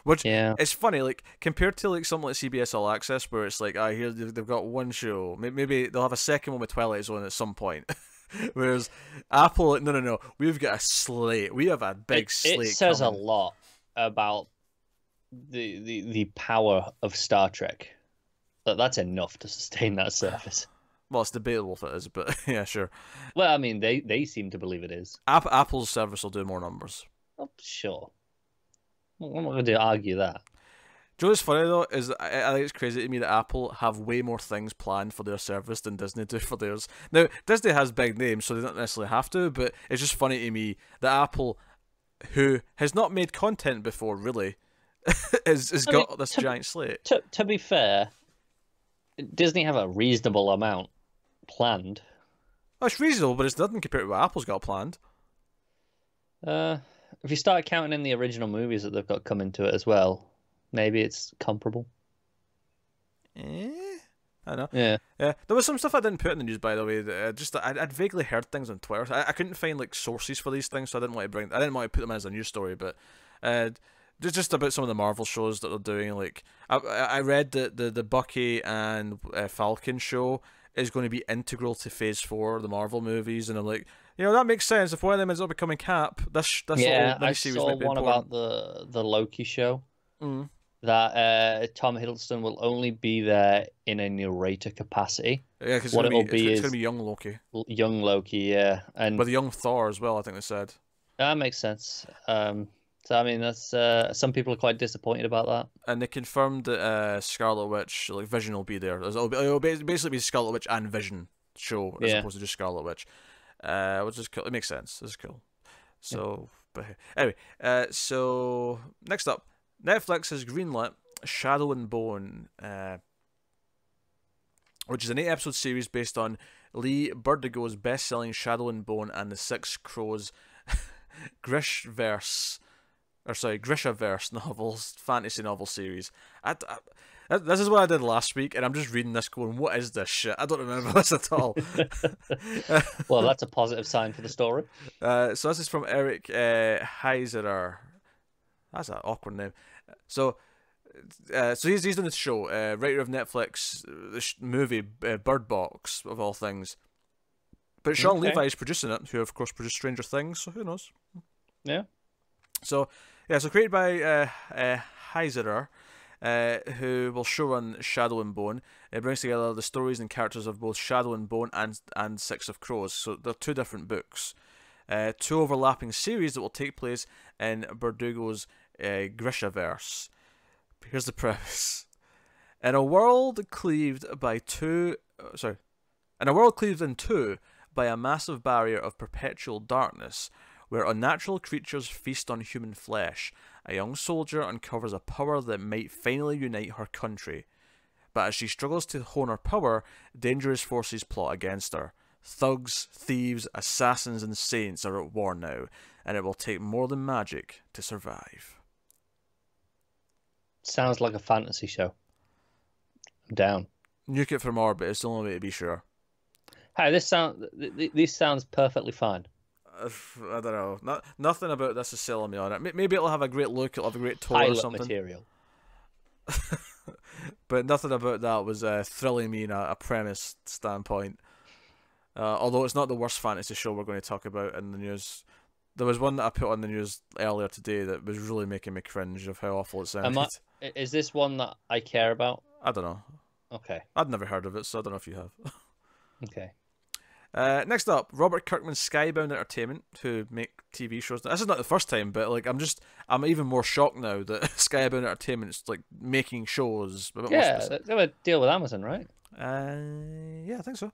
Which it's funny, like compared to like something like CBS All Access, where it's like, here they've got one show, maybe they'll have a second one with Twilight Zone at some point. Whereas Apple, like, no, we've got a slate. We have a big slate. It says a lot about the power of Star Trek. That's enough to sustain that service. Well, it's debatable if it is, but yeah, sure. Well, I mean, they seem to believe it is. Apple's service will do more numbers. Oh, sure. I'm not going to argue that. Do you know what's funny, though, is I think it's crazy to me that Apple have way more things planned for their service than Disney do for theirs. Now, Disney has big names, so they don't necessarily have to, but it's just funny to me that Apple, who has not made content before, really, has got this giant slate. To be fair, Disney have a reasonable amount planned. Oh, it's reasonable, but it's nothing compared to what Apple's got planned. If you start counting in the original movies that they've got coming to it as well, maybe it's comparable. I don't know. Yeah. There was some stuff I didn't put in the news, by the way. That I'd vaguely heard things on Twitter. I couldn't find like sources for these things, so I didn't want to put them as a news story. But just about some of the Marvel shows that they're doing. Like I read that the Bucky and Falcon show is going to be integral to Phase 4 of the Marvel movies, and I'm like, that makes sense. If one of them ends up becoming Cap, this I series saw might be one important. about the Loki show. that Tom Hiddleston will only be there in a narrator capacity. Yeah, because What it'll be it's is gonna be young Loki, young Loki, yeah, and with young Thor as well. I think they said. that makes sense. So I mean, that's some people are quite disappointed about that. And they confirmed that Scarlet Witch, like Vision, will be there. It'll basically be Scarlet Witch and Vision show as Yeah. opposed to just Scarlet Witch, which is cool. It makes sense. This is cool. So, but anyway, so next up, Netflix has greenlit Shadow and Bone, which is an 8-episode series based on Lee Berdugo's best-selling Shadow and Bone and the Six Crows Grishaverse novels, fantasy novel series. This is what I did last week, and I'm just reading this going, what is this shit? I don't remember this at all. Well, that's a positive sign for the story. So this is from Eric Heiserer. That's an awkward name. So he's done this show, writer of Netflix, movie Bird Box, of all things. But Sean Levi is producing it, who of course produced Stranger Things, so who knows? Yeah. So created by Heiserer, who will showrun Shadow and Bone. It brings together the stories and characters of both Shadow and Bone and Six of Crows. So they're two different books. Two overlapping series that will take place in Berdugo's Grishaverse. Here's the premise. In a world cleaved in two by a massive barrier of perpetual darkness, where unnatural creatures feast on human flesh, a young soldier uncovers a power that might finally unite her country. But as she struggles to hone her power, dangerous forces plot against her. Thugs, thieves, assassins, and saints are at war now, and it will take more than magic to survive. Sounds like a fantasy show. I'm down. Nuke it from orbit, it's the only way to be sure. Hey, this sounds perfectly fine. I don't know. Nothing about this is selling me on it. Maybe it'll have a great look, it'll have a great tone Pilot or something. Material. But nothing about that was thrilling me in a premise standpoint. Although it's not the worst fantasy show we're going to talk about in the news. There was one that I put on the news earlier today that was really making me cringe of how awful it sounded. Is this one that I care about? I don't know. Okay. I'd never heard of it, so I don't know if you have. Okay. Next up, Robert Kirkman's Skybound Entertainment, who make TV shows. This is not the first time, but like I'm even more shocked now that Skybound Entertainment's like making shows. Yeah, they have a deal with Amazon, right? Yeah, I think so.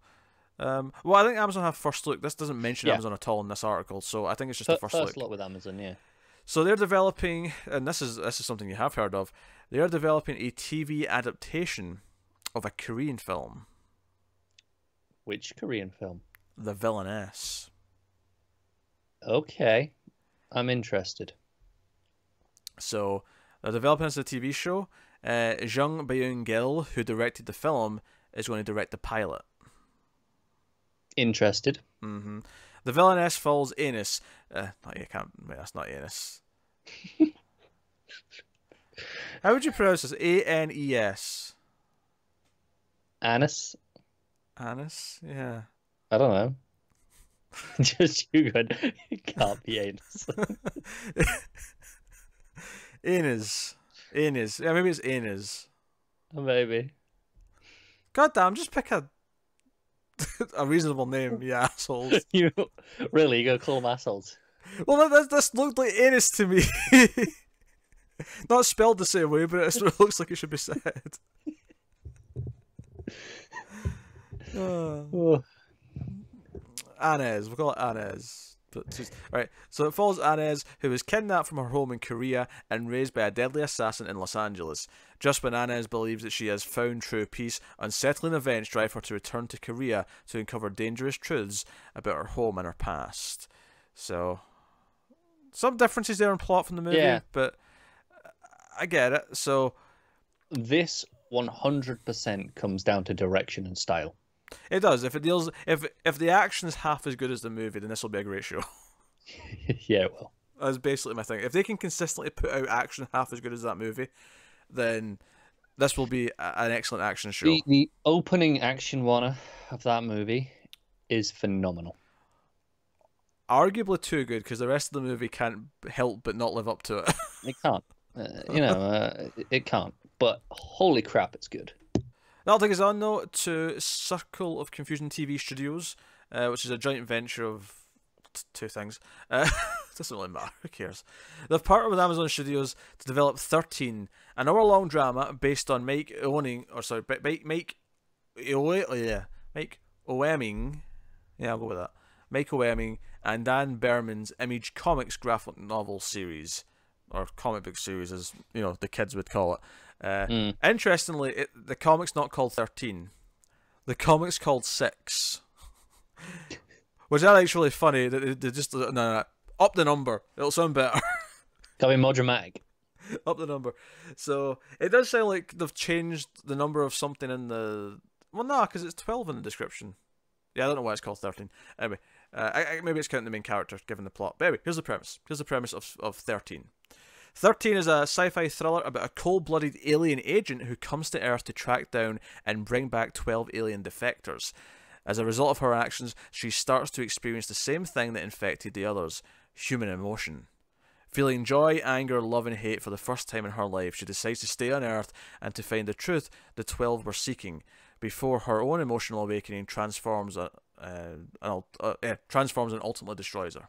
Well, I think Amazon have first look. This doesn't mention Amazon at all in this article, so I think it's just the first look. First look with Amazon, yeah. So they're developing, and this is something you have heard of. They are developing a TV adaptation of a Korean film. Which Korean film? The Villainess. Okay, I'm interested. So they're developing as a TV show. Jung Byung-gil, who directed the film, is going to direct the pilot. Interested. Mm-hmm. The Villainess follows Anus. That's not Anus. How would you pronounce this? Anes. Anus? Anus? Yeah. I don't know. Just you good. It can't be anus. Anus. Yeah, maybe it's Anus. Maybe. God damn, just pick a reasonable name, you assholes. You really go call them assholes? Well, this looked like Anus to me. Not spelled the same way, but it looks like it should be said. Anez, we'll call it Anez. Right, so it follows Anez, who was kidnapped from her home in Korea and raised by a deadly assassin in Los Angeles. Just when Anez believes that she has found true peace, unsettling events drive her to return to Korea to uncover dangerous truths about her home and her past. So, some differences there in plot from the movie, but I get it. So, this 100% comes down to direction and style. It does. If the action is half as good as the movie, then this will be a great show. Yeah, it will. That's basically my thing. If they can consistently put out action half as good as that movie, then this will be an excellent action show. The opening action one of that movie is phenomenal. Arguably too good, because the rest of the movie can't help but not live up to it. It can't. It can't. But holy crap, it's good. That'll take us on, though, to Circle of Confusion TV Studios, which is a joint venture of two things. Doesn't really matter, who cares? They've partnered with Amazon Studios to develop 13, an hour-long drama based on Mike Oeming, yeah, I'll go with that, Mike Oeming and Dan Berman's Image Comics graphic novel series, or comic book series, as the kids would call it. Interestingly, the comic's not called 13. The comic's called 6. Which I think is really funny. They just no, up the number. It'll sound better. Gotta be more dramatic. Up the number. So it does sound like they've changed the number of something in the. Well, no, because it's 12 in the description. Yeah, I don't know why it's called 13. Anyway, maybe it's counting the main character given the plot. But anyway, here's the premise. Here's the premise of 13. 13 is a sci-fi thriller about a cold-blooded alien agent who comes to Earth to track down and bring back 12 alien defectors. As a result of her actions, she starts to experience the same thing that infected the others: human emotion. Feeling joy, anger, love and hate for the first time in her life, she decides to stay on Earth and to find the truth the 12 were seeking, before her own emotional awakening transforms and ultimately destroys her.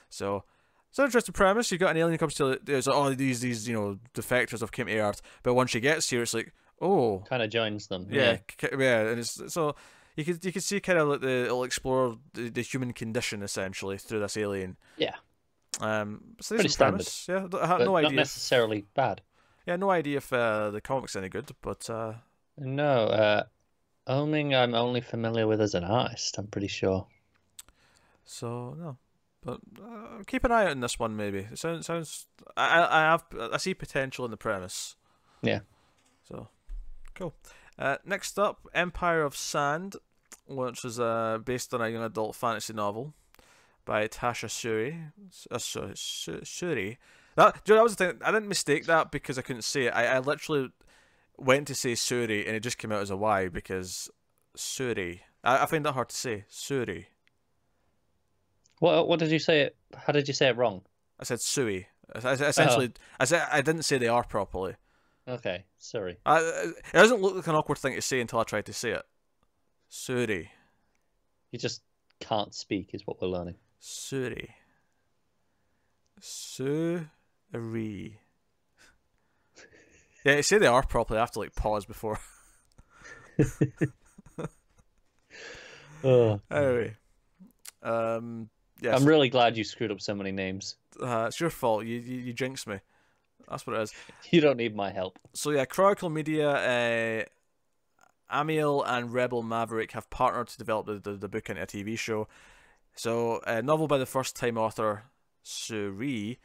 So, it's an interesting premise. You got an alien who comes to there's these defectors have came to Earth, but once she gets here, it's like, oh, kind of joins them. Yeah, and it's so you could see kind of like it'll explore the human condition essentially through this alien. Yeah. So pretty standard. Premise. Yeah, I have no idea. Not necessarily bad. Yeah, no idea if the comic's any good, but no. Oeming, I'm only familiar with as an artist. I'm pretty sure. So no. But keep an eye out on this one. Maybe it sounds. I see potential in the premise. Yeah. So, cool. Next up, Empire of Sand, which is based on a young adult fantasy novel by Tasha Suri. Suri. That was the thing. I didn't mistake that because I couldn't say it. I literally went to say Suri and it just came out as a Y because Suri. I find that hard to say. Suri. What did you say it? How did you say it wrong? I said Sui. Essentially, I didn't say the R properly. Okay, sorry. It doesn't look like an awkward thing to say until I try to say it. Suri. You just can't speak, is what we're learning. Suri. Suri. Yeah, to say the R properly, I have to pause before. Anyway. Yes. I'm really glad you screwed up so many names. It's your fault. You jinxed me. That's what it is. You don't need my help. So yeah, Chronicle Media, Amiel and Rebel Maverick have partnered to develop the book into a TV show. So a novel by the first-time author Suri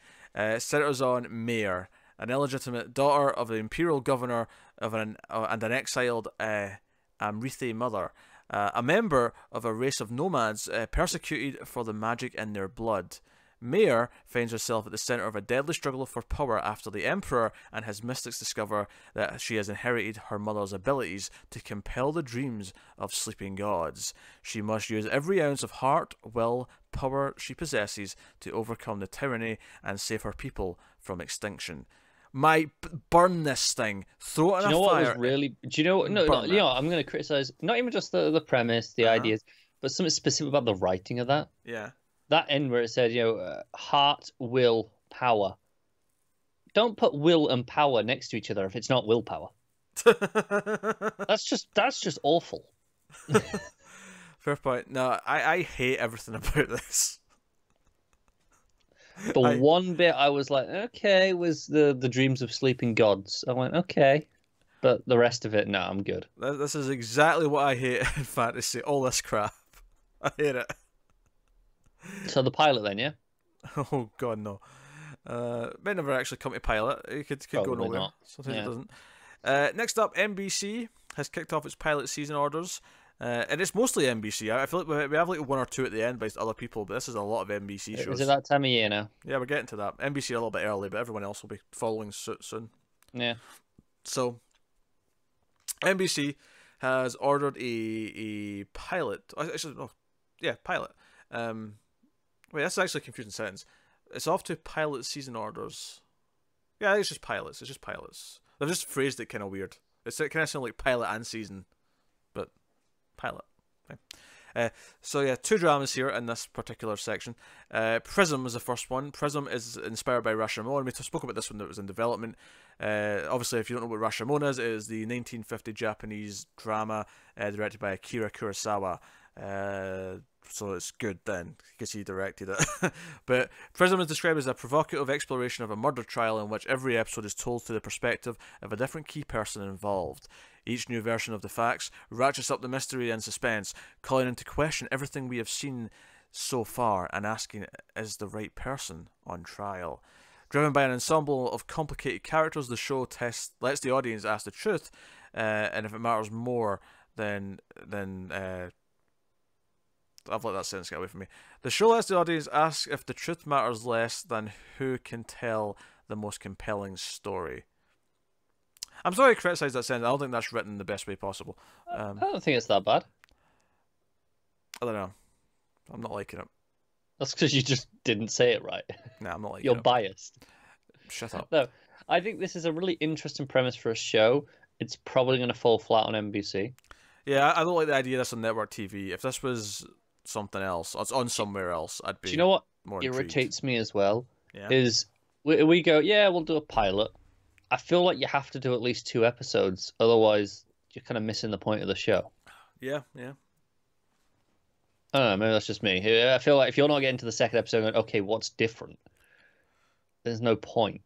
centers on Mare, an illegitimate daughter of the imperial governor and an exiled Amrithi mother. A member of a race of nomads persecuted for the magic in their blood. Mare finds herself at the center of a deadly struggle for power after the Emperor and his mystics discover that she has inherited her mother's abilities to compel the dreams of sleeping gods. She must use every ounce of heart, will, power she possesses to overcome the tyranny and save her people from extinction. Burn this thing. Throw it in a fire. Do you know what was really? Do you know? No. I'm going to criticize not even just the premise, the ideas, but something specific about the writing of that. Yeah. That end where it said, heart, will, power. Don't put will and power next to each other if it's not willpower. That's just awful. Fair point. No, I hate everything about this. The one bit I was like, okay, was the dreams of sleeping gods. I went, okay. But the rest of it, no, I'm good. This is exactly what I hate in fantasy. All this crap. I hate it. So the pilot then, yeah? Oh, God, no. May never actually come to pilot. It could go nowhere. Not. Sometimes it doesn't. Next up, NBC has kicked off its pilot season orders. And it's mostly NBC. I feel like we have one or two at the end by other people, but this is a lot of NBC shows. Is it that time of year now? Yeah, we're getting to that. NBC a little bit early, but everyone else will be following suit soon. Yeah. So, NBC has ordered a pilot. Actually, no. Yeah, pilot. Wait, that's actually a confusing sentence. It's off to pilot season orders. Yeah, I think it's just pilots. It's just pilots. They've just phrased it kind of weird. It kind of sounds like pilot and season, but pilot. Okay. So yeah, 2 dramas here in this particular section. Prism was the first one. Prism is inspired by Rashomon. We spoke about this when it was in development. Obviously, if you don't know what Rashomon is, it is the 1950 Japanese drama directed by Akira Kurosawa. So it's good then, because he directed it. But Prism is described as a provocative exploration of a murder trial in which every episode is told through the perspective of a different key person involved. Each new version of the facts ratchets up the mystery and suspense, calling into question everything we have seen so far and asking, is the right person on trial? Driven by an ensemble of complicated characters, the show lets the audience ask the truth, and if it matters more than I've let that sentence get away from me. The show lets the audience ask if the truth matters less than who can tell the most compelling story. I'm sorry to criticise that sentence. I don't think that's written the best way possible. I don't think it's that bad. I don't know. I'm not liking it. That's because you just didn't say it right. No, I'm not liking You're it. biased. Shut up. No, I think this is a really interesting premise for a show. It's probably going to fall flat on NBC. Yeah, I don't like the idea of this on network TV. If this was something else, or it's on somewhere else, I'd be. Do you know what more irritates me as well? Yeah. Is we go, yeah, we'll do a pilot. I feel like you have to do at least 2 episodes, otherwise you're kind of missing the point of the show. Yeah. I don't know, maybe that's just me. I feel like if you're not getting to the second episode going, okay, what's different? There's no point.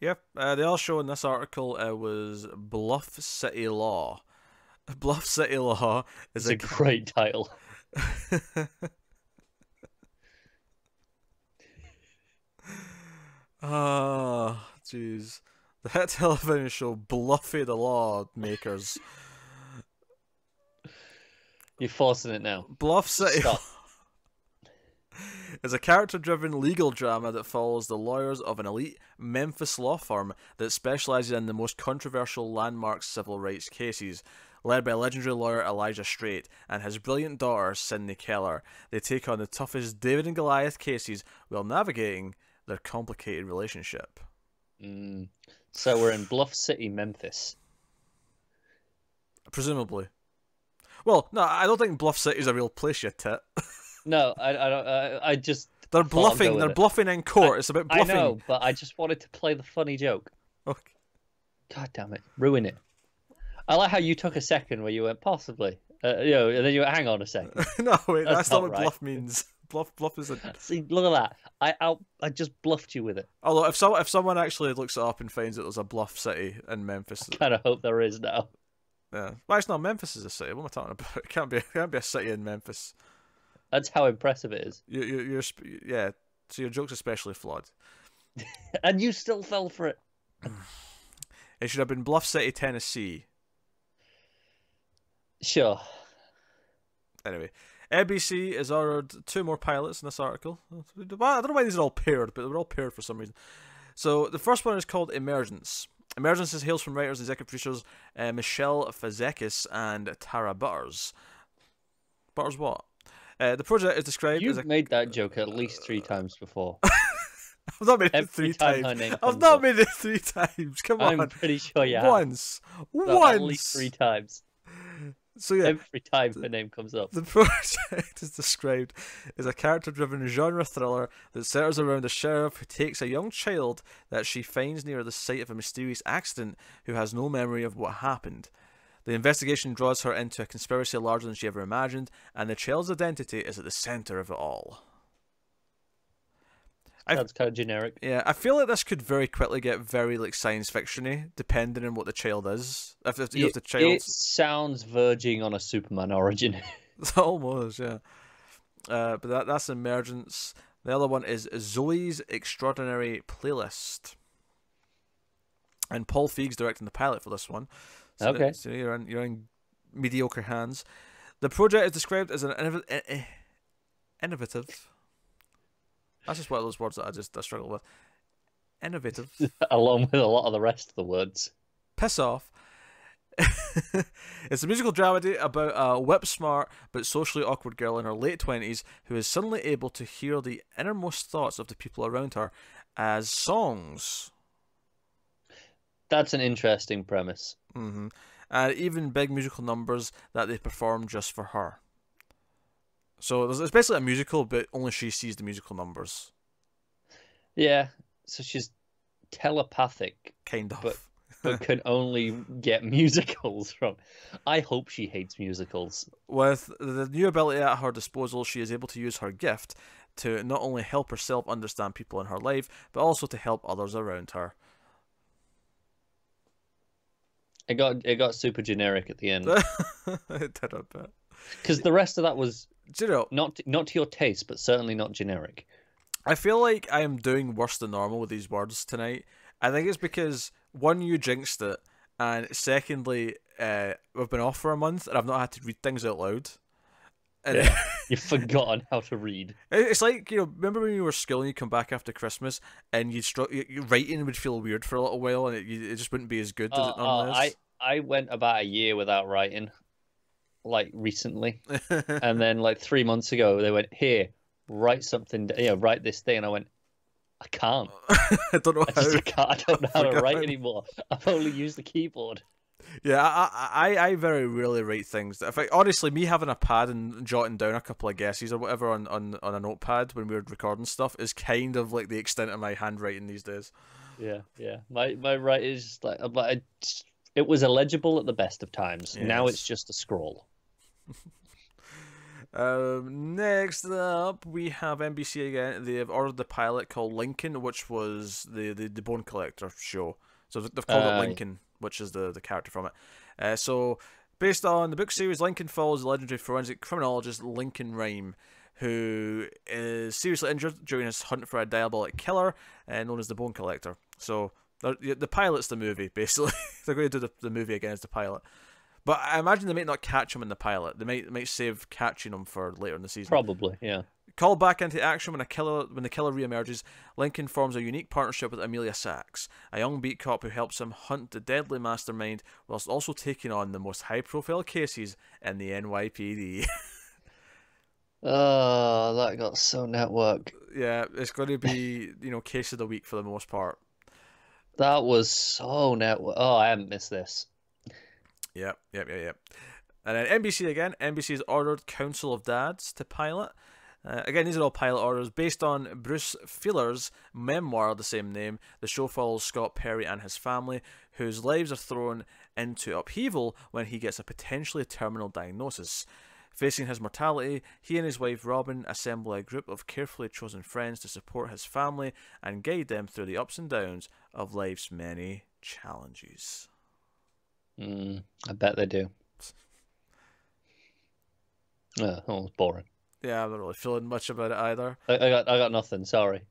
Yep. The other show in this article was Bluff City Law. Bluff City Law is a great title. Oh, jeez. That television show, Bluffy the Law Makers. You're forcing it now. Bluff City Stop. is a character-driven legal drama that follows the lawyers of an elite Memphis law firm that specializes in the most controversial landmark civil rights cases. Led by legendary lawyer Elijah Strait and his brilliant daughter Cindy Keller, they take on the toughest David and Goliath cases while navigating their complicated relationship. So we're in Bluff City, Memphis. Presumably. Well, no, I don't think Bluff City is a real place, you tit. No, I don't. I just they're bluffing. They're bluffing in court. It's about bluffing. I know, but I just wanted to play the funny joke. Okay. God damn it! Ruin it. I like how you took a second where you went possibly, and then you went, hang on a second. No, wait, that's not what right. bluff means. Bluff is a. See, look at that. I just bluffed you with it. Although if someone actually looks it up and finds that there's a Bluff City in Memphis, I kind of hope there is now. Yeah, well, it's not. Memphis is a city. What am I talking about? It can't be a city in Memphis. That's how impressive it is. Yeah. So your joke's especially flawed. And you still fell for it. It should have been Bluff City, Tennessee. Sure. Anyway, NBC has ordered 2 more pilots in this article. I don't know why these are all paired, but they were all paired for some reason. So the first one is called Emergence. Emergence hails from writers and executive producers Michelle Fazekis and Tara Butters. Butters what? The project is described as You've made that joke at least 3 times before. I've not made it 3 times. I've not made it 3 times. Come on. I'm pretty sure you have. Once. At least 3 times. So yeah, every time her name comes up. The project is described as a character-driven genre thriller that centers around a sheriff who takes a young child that she finds near the site of a mysterious accident who has no memory of what happened. The investigation draws her into a conspiracy larger than she ever imagined, and the child's identity is at the center of it all. That's kind of generic. Yeah, I feel like this could very quickly get very like science fiction-y, depending on what the child is. If the child, it sounds verging on a Superman origin. Almost, yeah. But that's Emergence. The other one is Zoe's Extraordinary Playlist, and Paul Feig's directing the pilot for this one. So okay, so you're in mediocre hands. The project is described as an innovative. That's just one of those words that I struggle with. Innovative. Along with a lot of the rest of the words. Piss off. It's a musical dramedy about a whip-smart but socially awkward girl in her late 20s who is suddenly able to hear the innermost thoughts of the people around her as songs That's an interesting premise. Mm-hmm. And even big musical numbers that they perform just for her. So it's basically a musical, but only she sees the musical numbers. Yeah, so she's telepathic, Kind but of. can only get musicals from. I hope she hates musicals. With the new ability at her disposal, she is able to use her gift to not only help herself understand people in her life, but also to help others around her. It got super generic at the end. It did a bit. Because the rest of that was Do you know, not to your taste, but certainly not generic. I feel like I am doing worse than normal with these words tonight. I think it's because, one, you jinxed it, and secondly, we've been off for a month and I've not had to read things out loud. And Yeah. You've forgotten how to read. it's like, remember when you were school and you come back after Christmas and writing would feel weird for a little while and it just wouldn't be as good as it normally is? I went about a year without writing, like recently, and then like 3 months ago they went, here, write something, write this thing, and I went, I can't. I don't know how. I don't know how to write anymore. I've only used the keyboard. Yeah, I very rarely write things. In fact, honestly, me having a pad and jotting down a couple of guesses or whatever on a notepad when we're recording stuff is kind of like the extent of my handwriting these days. Yeah. My writing is just like, but it was illegible at the best of times. Yes. Now it's just a scroll. Next up, we have NBC again. They have ordered the pilot called Lincoln, which was the Bone Collector show. So they've called it Lincoln, which is the character from it. So, based on the book series, Lincoln follows the legendary forensic criminologist Lincoln Rhyme, who is seriously injured during his hunt for a diabolic killer known as the Bone Collector. So, the pilot's the movie, basically. They're going to do the movie again as the pilot. But I imagine they might not catch him in the pilot. They might save catching him for later in the season. Probably, yeah. Called back into action when the killer reemerges, Lincoln forms a unique partnership with Amelia Sachs, a young beat cop who helps him hunt the deadly mastermind whilst also taking on the most high-profile cases in the NYPD. Oh, that got so network. Yeah, it's going to be, case of the week for the most part. That was so network. Oh, I haven't missed this. Yep. And then NBC again. NBC has ordered Council of Dads to pilot. Again, these are all pilot orders. Based on Bruce Feiler's memoir of the same name, the show follows Scott Perry and his family, whose lives are thrown into upheaval when he gets a potentially terminal diagnosis. Facing his mortality, he and his wife Robin assemble a group of carefully chosen friends to support his family and guide them through the ups and downs of life's many challenges. I bet they do. Oh, boring. Yeah, I'm not really feeling much about it either. I got nothing. Sorry.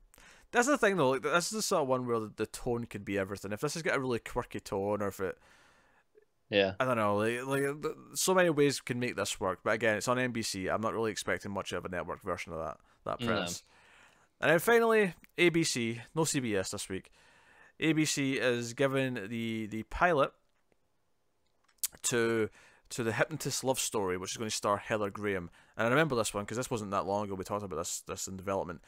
That's the thing though. Like, this is the sort of one where the tone could be everything. If this has got a really quirky tone, or if it, yeah, I don't know. Like so many ways can make this work. But again, it's on NBC. I'm not really expecting much of a network version of that press. No. And then finally, ABC. No CBS this week. ABC is given the pilot to the Hypnotist Love Story, which is going to star Heather Graham. And I remember this one because this wasn't that long ago we talked about this in development.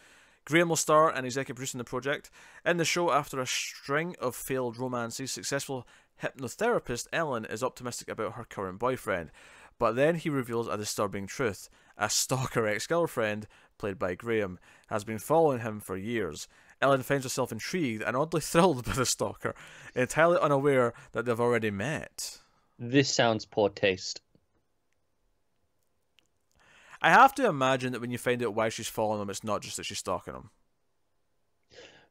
Graham will star and executive produce in the project. In the show, after a string of failed romances, successful hypnotherapist Ellen is optimistic about her current boyfriend. But then he reveals a disturbing truth. A stalker ex-girlfriend, played by Graham, has been following him for years. Ellen finds herself intrigued and oddly thrilled by the stalker, entirely unaware that they've already met. This sounds poor taste. I have to imagine that when you find out why she's following him, it's not just that she's stalking him.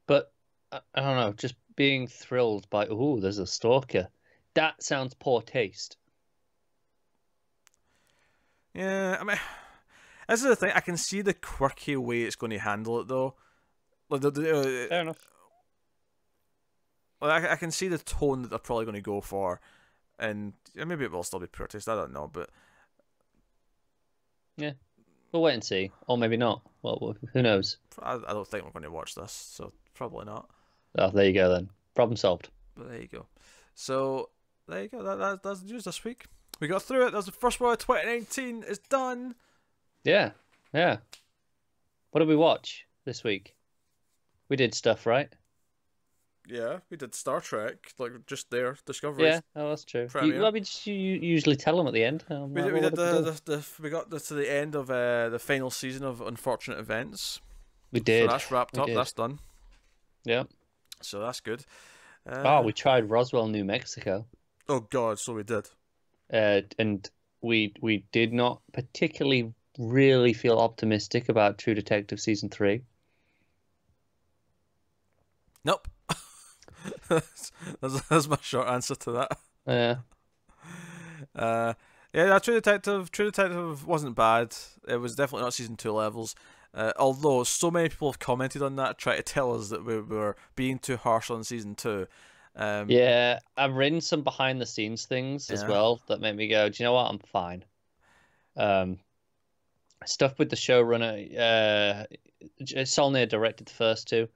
But, I don't know, just being thrilled by, oh, there's a stalker. That sounds poor taste. Yeah, I mean, this is the thing. I can see the quirky way it's going to handle it, though. Like Fair enough. Like I can see the tone that they're probably going to go for. And maybe it will still be poor taste, I don't know, but... Yeah, we'll wait and see. Or maybe not. Well, who knows? I don't think we're going to watch this, so probably not. Oh, there you go then. Problem solved. But there you go. So, there you go. That's the news this week. We got through it. That was the first one of 2019. It's done. Yeah. What did we watch this week? We did stuff, right? Yeah, we did Star Trek, like just there, Yeah, Discovery's oh, that's true. premiere. I mean, you usually tell them at the end. We Like, did, we did what did we do? we got to the end of the final season of Unfortunate Events, We so did. that's wrapped We up. did. That's done. Yeah. So that's good. Oh, we tried Roswell, New Mexico. Oh God, so we did. And we did not particularly really feel optimistic about True Detective season 3. Nope. that's my short answer to that. Yeah. Yeah, True Detective. True Detective wasn't bad. It was definitely not season 2 levels. Although so many people have commented on that, try to tell us that we were being too harsh on season 2. Yeah, I've written some behind the scenes things as Yeah. well that make me go, do you know what? I'm fine. Stuff with the showrunner. Solnir directed the first two,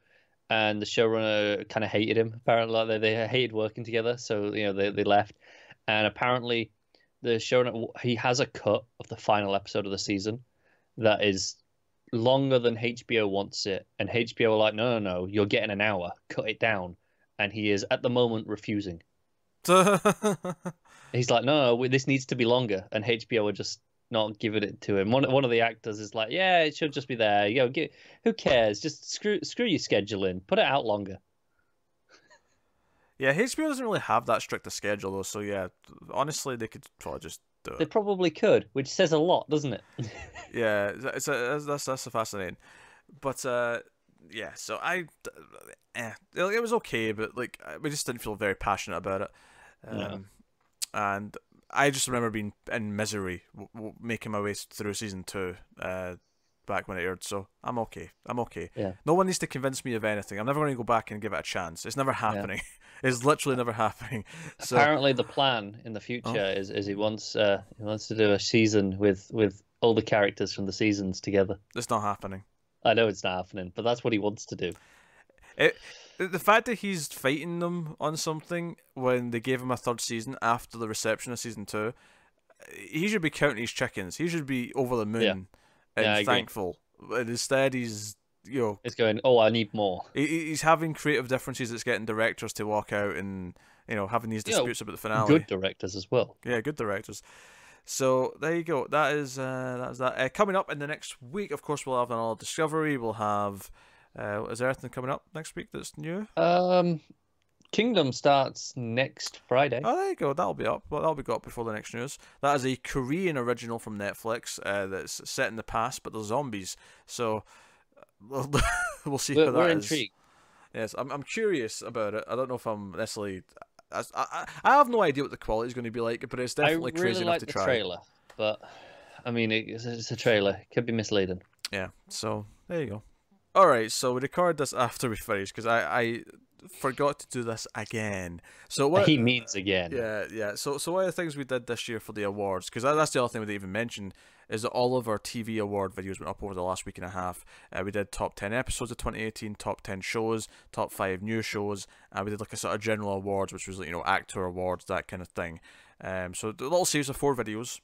and the showrunner kind of hated him. Apparently, like, they hated working together, so they left. And apparently, the showrunner, he has a cut of the final episode of the season that is longer than HBO wants it, and HBO are like, no, you're getting an hour, cut it down, and he is at the moment refusing. He's like, no, this needs to be longer, and HBO are just not giving it to him. One of the actors is like, yeah, it should just be there. Who cares? Just screw your scheduling, put it out longer. Yeah, HBO doesn't really have that strict a schedule though, so yeah, honestly, they could probably just do They it. probably could, which says a lot, doesn't it? Yeah, that's a fascinating, but yeah. So it was okay, but like we just didn't feel very passionate about it, No. and I just remember being in misery making my way through season 2, back when it aired. So I'm okay. I'm okay. Yeah. No one needs to convince me of anything. I'm never going to go back and give it a chance. It's never happening. It's literally never happening. So, apparently, the plan in the oh, future is he wants to do a season with all the characters from the seasons together. it's not happening. I know it's not happening, but that's what he wants to do. It, the fact that he's fighting them on something when they gave him a third season after the reception of season 2, he should be counting his chickens. He should be over the moon and thankful. And instead, he's it's going, oh, I need more. He's having creative differences that's getting directors to walk out and having these disputes about the finale. Good directors as well. Yeah, good directors. So there you go. That is that. Coming up in the next week, of course, we'll have another Discovery. We'll have. Is there anything coming up next week that's new? Kingdom starts next Friday. Oh, there you go. That'll be up. Well, that'll be up before the next news. That is a Korean original from Netflix that's set in the past, but they're zombies. So we'll see how that is. We're intrigued. Yes, I'm curious about it. I don't know if I'm necessarily. I have no idea what the quality is going to be like, but it's definitely crazy enough to try. I really like the trailer, but I mean, it's a trailer. It could be misleading. Yeah. So there you go. All right. So we recorded this after we finished because I forgot to do this again. So what he means again. Yeah. So one of the things we did this year for the awards, because that's the other thing we didn't even mention, is that all of our TV award videos went up over the last week and a half. We did top 10 episodes of 2018, top 10 shows, top 5 new shows. We did like a sort of general awards, which was like, actor awards, that kind of thing. So a little series of 4 videos.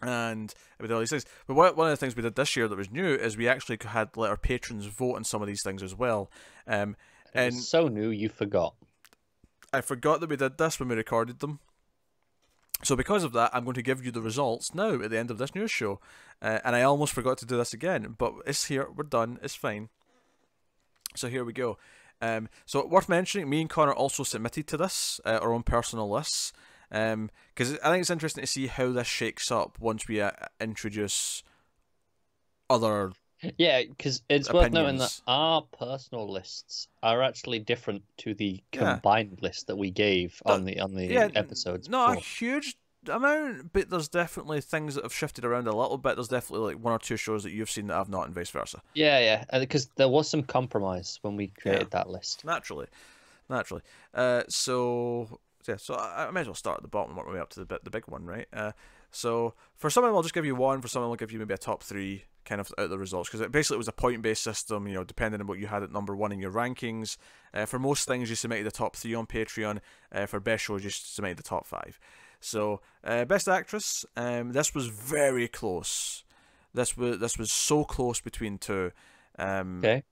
And we did all these things. But one of the things we did this year that was new is we actually had let our patrons vote on some of these things as well. And so new you forgot. I forgot that we did this when we recorded them. So because of that, I'm going to give you the results now at the end of this news show. And I almost forgot to do this again, but it's here. We're done. It's fine. So here we go. So worth mentioning, me and Connor also submitted to this, our own personal lists. Because I think it's interesting to see how this shakes up once we introduce other Yeah, because it's opinions. worth noting that our personal lists are actually different to the combined list that we gave on the episodes. Not a huge amount, but there's definitely things that have shifted around a little bit. There's definitely like 1 or 2 shows that you've seen that I've not, and vice versa. Yeah, because there was some compromise when we created that list. Naturally. So I may as well start at the bottom and work my way up to the big one, right? So for some of them I'll just give you 1, for some of them I'll give you maybe a top 3 kind of out of the results, because it was a point-based system, depending on what you had at number 1 in your rankings. For most things you submitted the top 3 on Patreon. For best shows you submitted the top 5. So best actress, this was very close. This was so close between 2. Okay.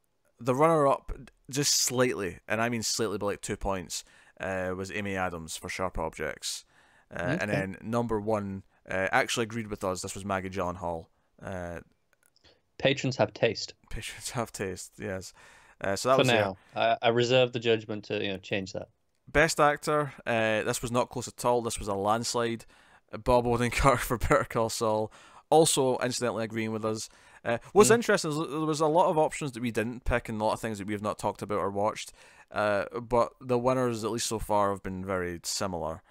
the runner-up, just slightly, and I mean slightly by like 2 points, was Amy Adams for Sharp Objects. Okay. And then number 1 actually agreed with us. This was Maggie Gyllenhaal. Patrons have taste. Patrons have taste, yes. So that for was now. I reserve the judgment to change that. Best Actor. This was not close at all. This was a landslide. Bob Odenkirk for Better Call Saul, also incidentally agreeing with us. What's interesting is there was a lot of options that we didn't pick and a lot of things that we have not talked about or watched. But the winners, at least so far, have been very similar.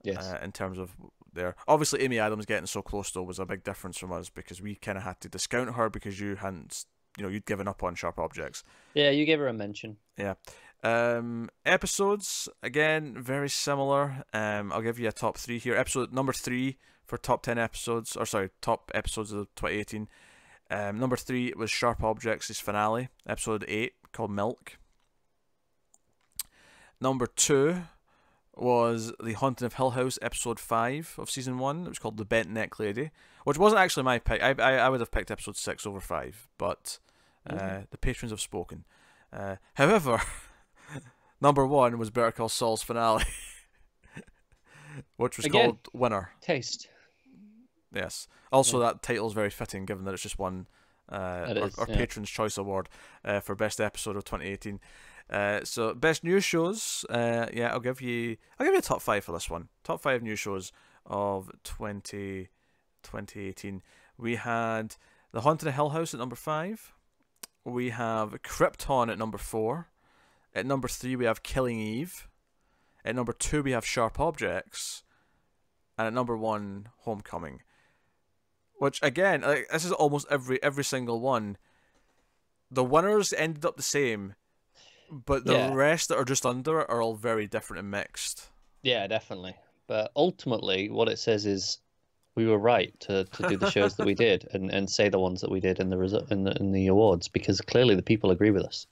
Yes. In terms of their, obviously Amy Adams getting so close though was a big difference from us because we kind of had to discount her because you hadn't, you'd given up on Sharp Objects. Yeah, you gave her a mention. Yeah. Episodes, again, very similar. I'll give you a top 3 here. Episode number 3 for top 10 episodes, or sorry, top episodes of 2018. Number 3 was Sharp Objects' finale, episode 8, called Milk. Number 2 was The Haunting of Hill House, episode 5 of season 1. It was called The Bent Neck Lady, which wasn't actually my pick. I would have picked episode 6 over 5, but the patrons have spoken. However, number 1 was Better Call Saul's finale, which was called Winner. Taste. Yes. Also, that title is very fitting, given that it's just won our Patron's Choice Award for Best Episode of 2018. So, Best New Shows. I'll give you a top 5 for this one. Top 5 new shows of 2018. We had The Haunted of Hill House at number 5. We have Krypton at number 4. At number 3, we have Killing Eve. At number 2, we have Sharp Objects. And at number 1, Homecoming. Which, again, this is almost every single one. The winners ended up the same, but the rest that are just under it are all very different and mixed. Yeah, definitely. But ultimately, what it says is we were right to do the shows that we did and say the ones that we did in the awards, because clearly the people agree with us.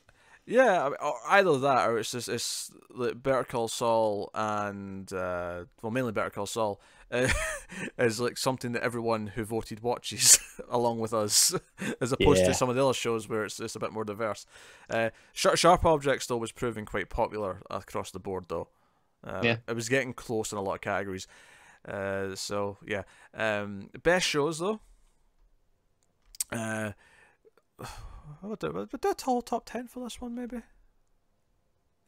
Yeah, I mean, either that or it's like Better Call Saul and mainly Better Call Saul is like something that everyone who voted watches along with us, as opposed to some of the other shows where it's a bit more diverse. Sharp Objects though was proving quite popular across the board though. It was getting close in a lot of categories. So yeah, best shows though. We'll do a whole top 10 for this one, maybe.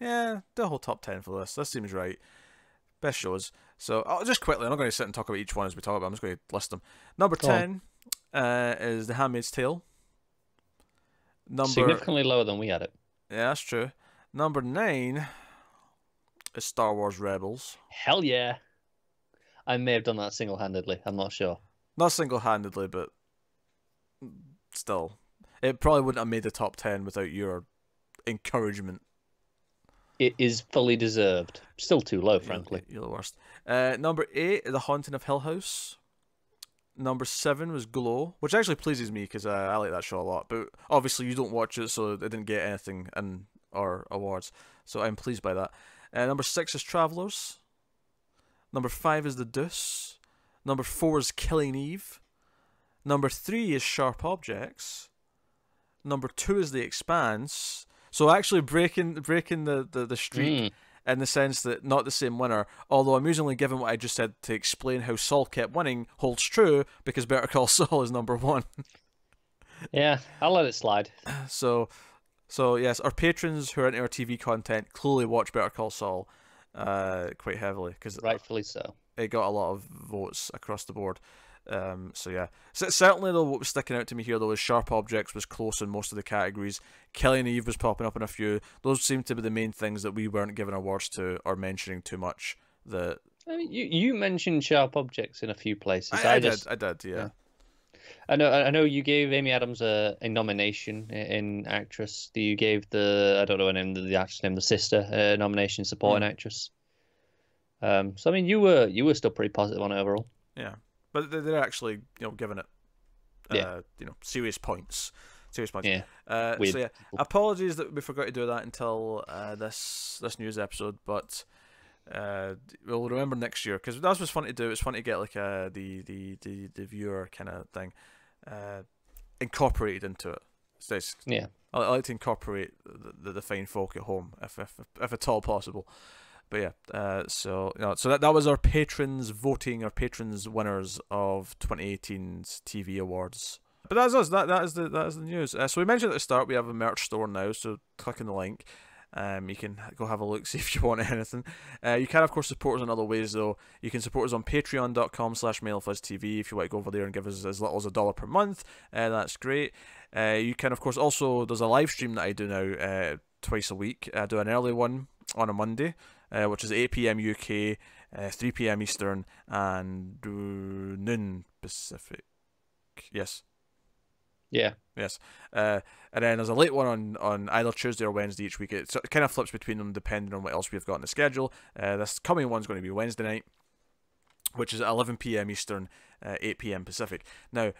Yeah, do a whole top 10 for this. This seems right. Best shows. So, just quickly, I'm not going to sit and talk about each one as we talk about them. I'm just going to list them. Number 10 is The Handmaid's Tale. Significantly lower than we had it. Yeah, that's true. Number 9 is Star Wars Rebels. Hell yeah. I may have done that single-handedly. I'm not sure. Not single-handedly, but still. It probably wouldn't have made the top 10 without your encouragement. It is fully deserved. Still too low, frankly. You're the worst. Number 8, The Haunting of Hill House. Number 7 was Glow, which actually pleases me because I like that show a lot. But obviously you don't watch it, so it didn't get anything in our awards. So I'm pleased by that. Number 6 is Travellers. Number 5 is The Deuce. Number 4 is Killing Eve. Number 3 is Sharp Objects. Number 2 is The Expanse. So actually breaking the streak in the sense that not the same winner, although amusingly given what I just said to explain how Saul kept winning holds true because Better Call Saul is number 1. Yeah, I'll let it slide. So yes, our patrons who are into our TV content clearly watch Better Call Saul quite heavily because rightfully so. It got a lot of votes across the board. So yeah, certainly though, what was sticking out to me here though is Sharp Objects was close in most of the categories. Killing Eve was popping up in a few. Those seemed to be the main things that we weren't giving awards to or mentioning too much. You mentioned Sharp Objects in a few places. I did, yeah. I know you gave Amy Adams a nomination in actress. You gave I don't know her name, the actress name, the sister, a nomination supporting actress. So I mean, you were still pretty positive on it overall. Yeah. But they're actually, giving it, serious points. Yeah. So yeah, apologies that we forgot to do that until this news episode, but we'll remember next year because that was fun to do. It's fun to get like the viewer kind of thing incorporated into it. Yeah. I like to incorporate the fine folk at home, if at all possible. But yeah, so that was our patrons voting, our patrons winners of 2018's TV awards. But that's us. That is the news. So we mentioned at the start we have a merch store now. So click on the link. You can go have a look, see if you want anything. You can, of course, support us in other ways, though. You can support us on patreon.com/MailFuzzTV if you want to go over there and give us as little as $1 per month. That's great. You can, of course, also, there's a live stream that I do now twice a week. I do an early one on a Monday, which is 8 p.m. UK, 3 p.m. Eastern, and noon Pacific. Yes. Yeah. Yes. And then there's a late one on either Tuesday or Wednesday each week. It kind of flips between them depending on what else we've got in the schedule. This coming one's going to be Wednesday night, which is at 11 p.m. Eastern, 8 p.m. Pacific. Now,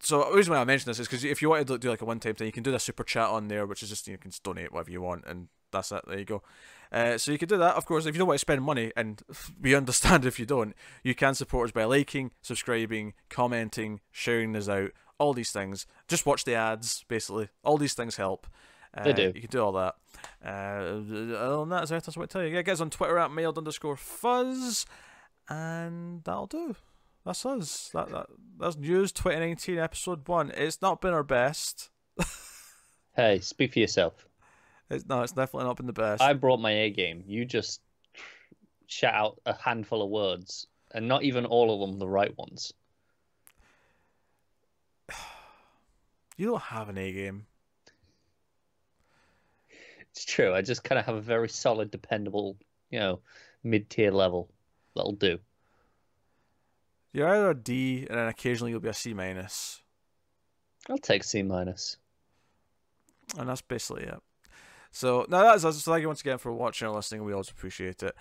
so the reason why I mention this is because if you want to do like a one-time thing, you can do the super chat on there, which is just, you can just donate whatever you want, and that's it. There you go. So you can do that. Of course, if you don't want to spend money, and we understand if you don't, you can support us by liking, subscribing, commenting, sharing this out, all these things. Just watch the ads, basically. All these things help. They do. You can do all that. Other than that, is there anything else I want to tell you? Yeah, get us on Twitter at mailed_fuzz, and that'll do. That's us. That's news 2019 episode 1. It's not been our best. Hey, speak for yourself. It's definitely not been the best. I brought my A game. You just shout out a handful of words, and not even all of them the right ones. You don't have an A game. It's true. I just kind of have a very solid, dependable, mid-tier level. That'll do. You're either a D, and then occasionally you'll be a C-. I'll take C-. And that's basically it. So, no, that's us. So thank you once again for watching and listening. We always appreciate it.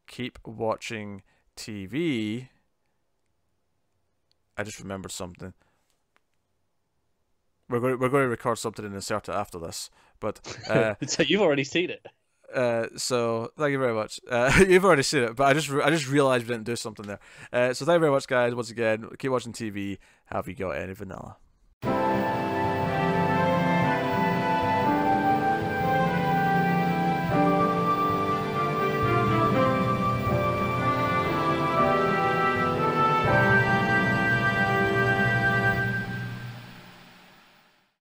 Keep watching TV. I just remembered something. We're going to record something and insert it after this. But so you've already seen it. So thank you very much. You've already seen it, but I just realized we didn't do something there. So thank you very much, guys. Once again, keep watching TV. Have you got any vanilla?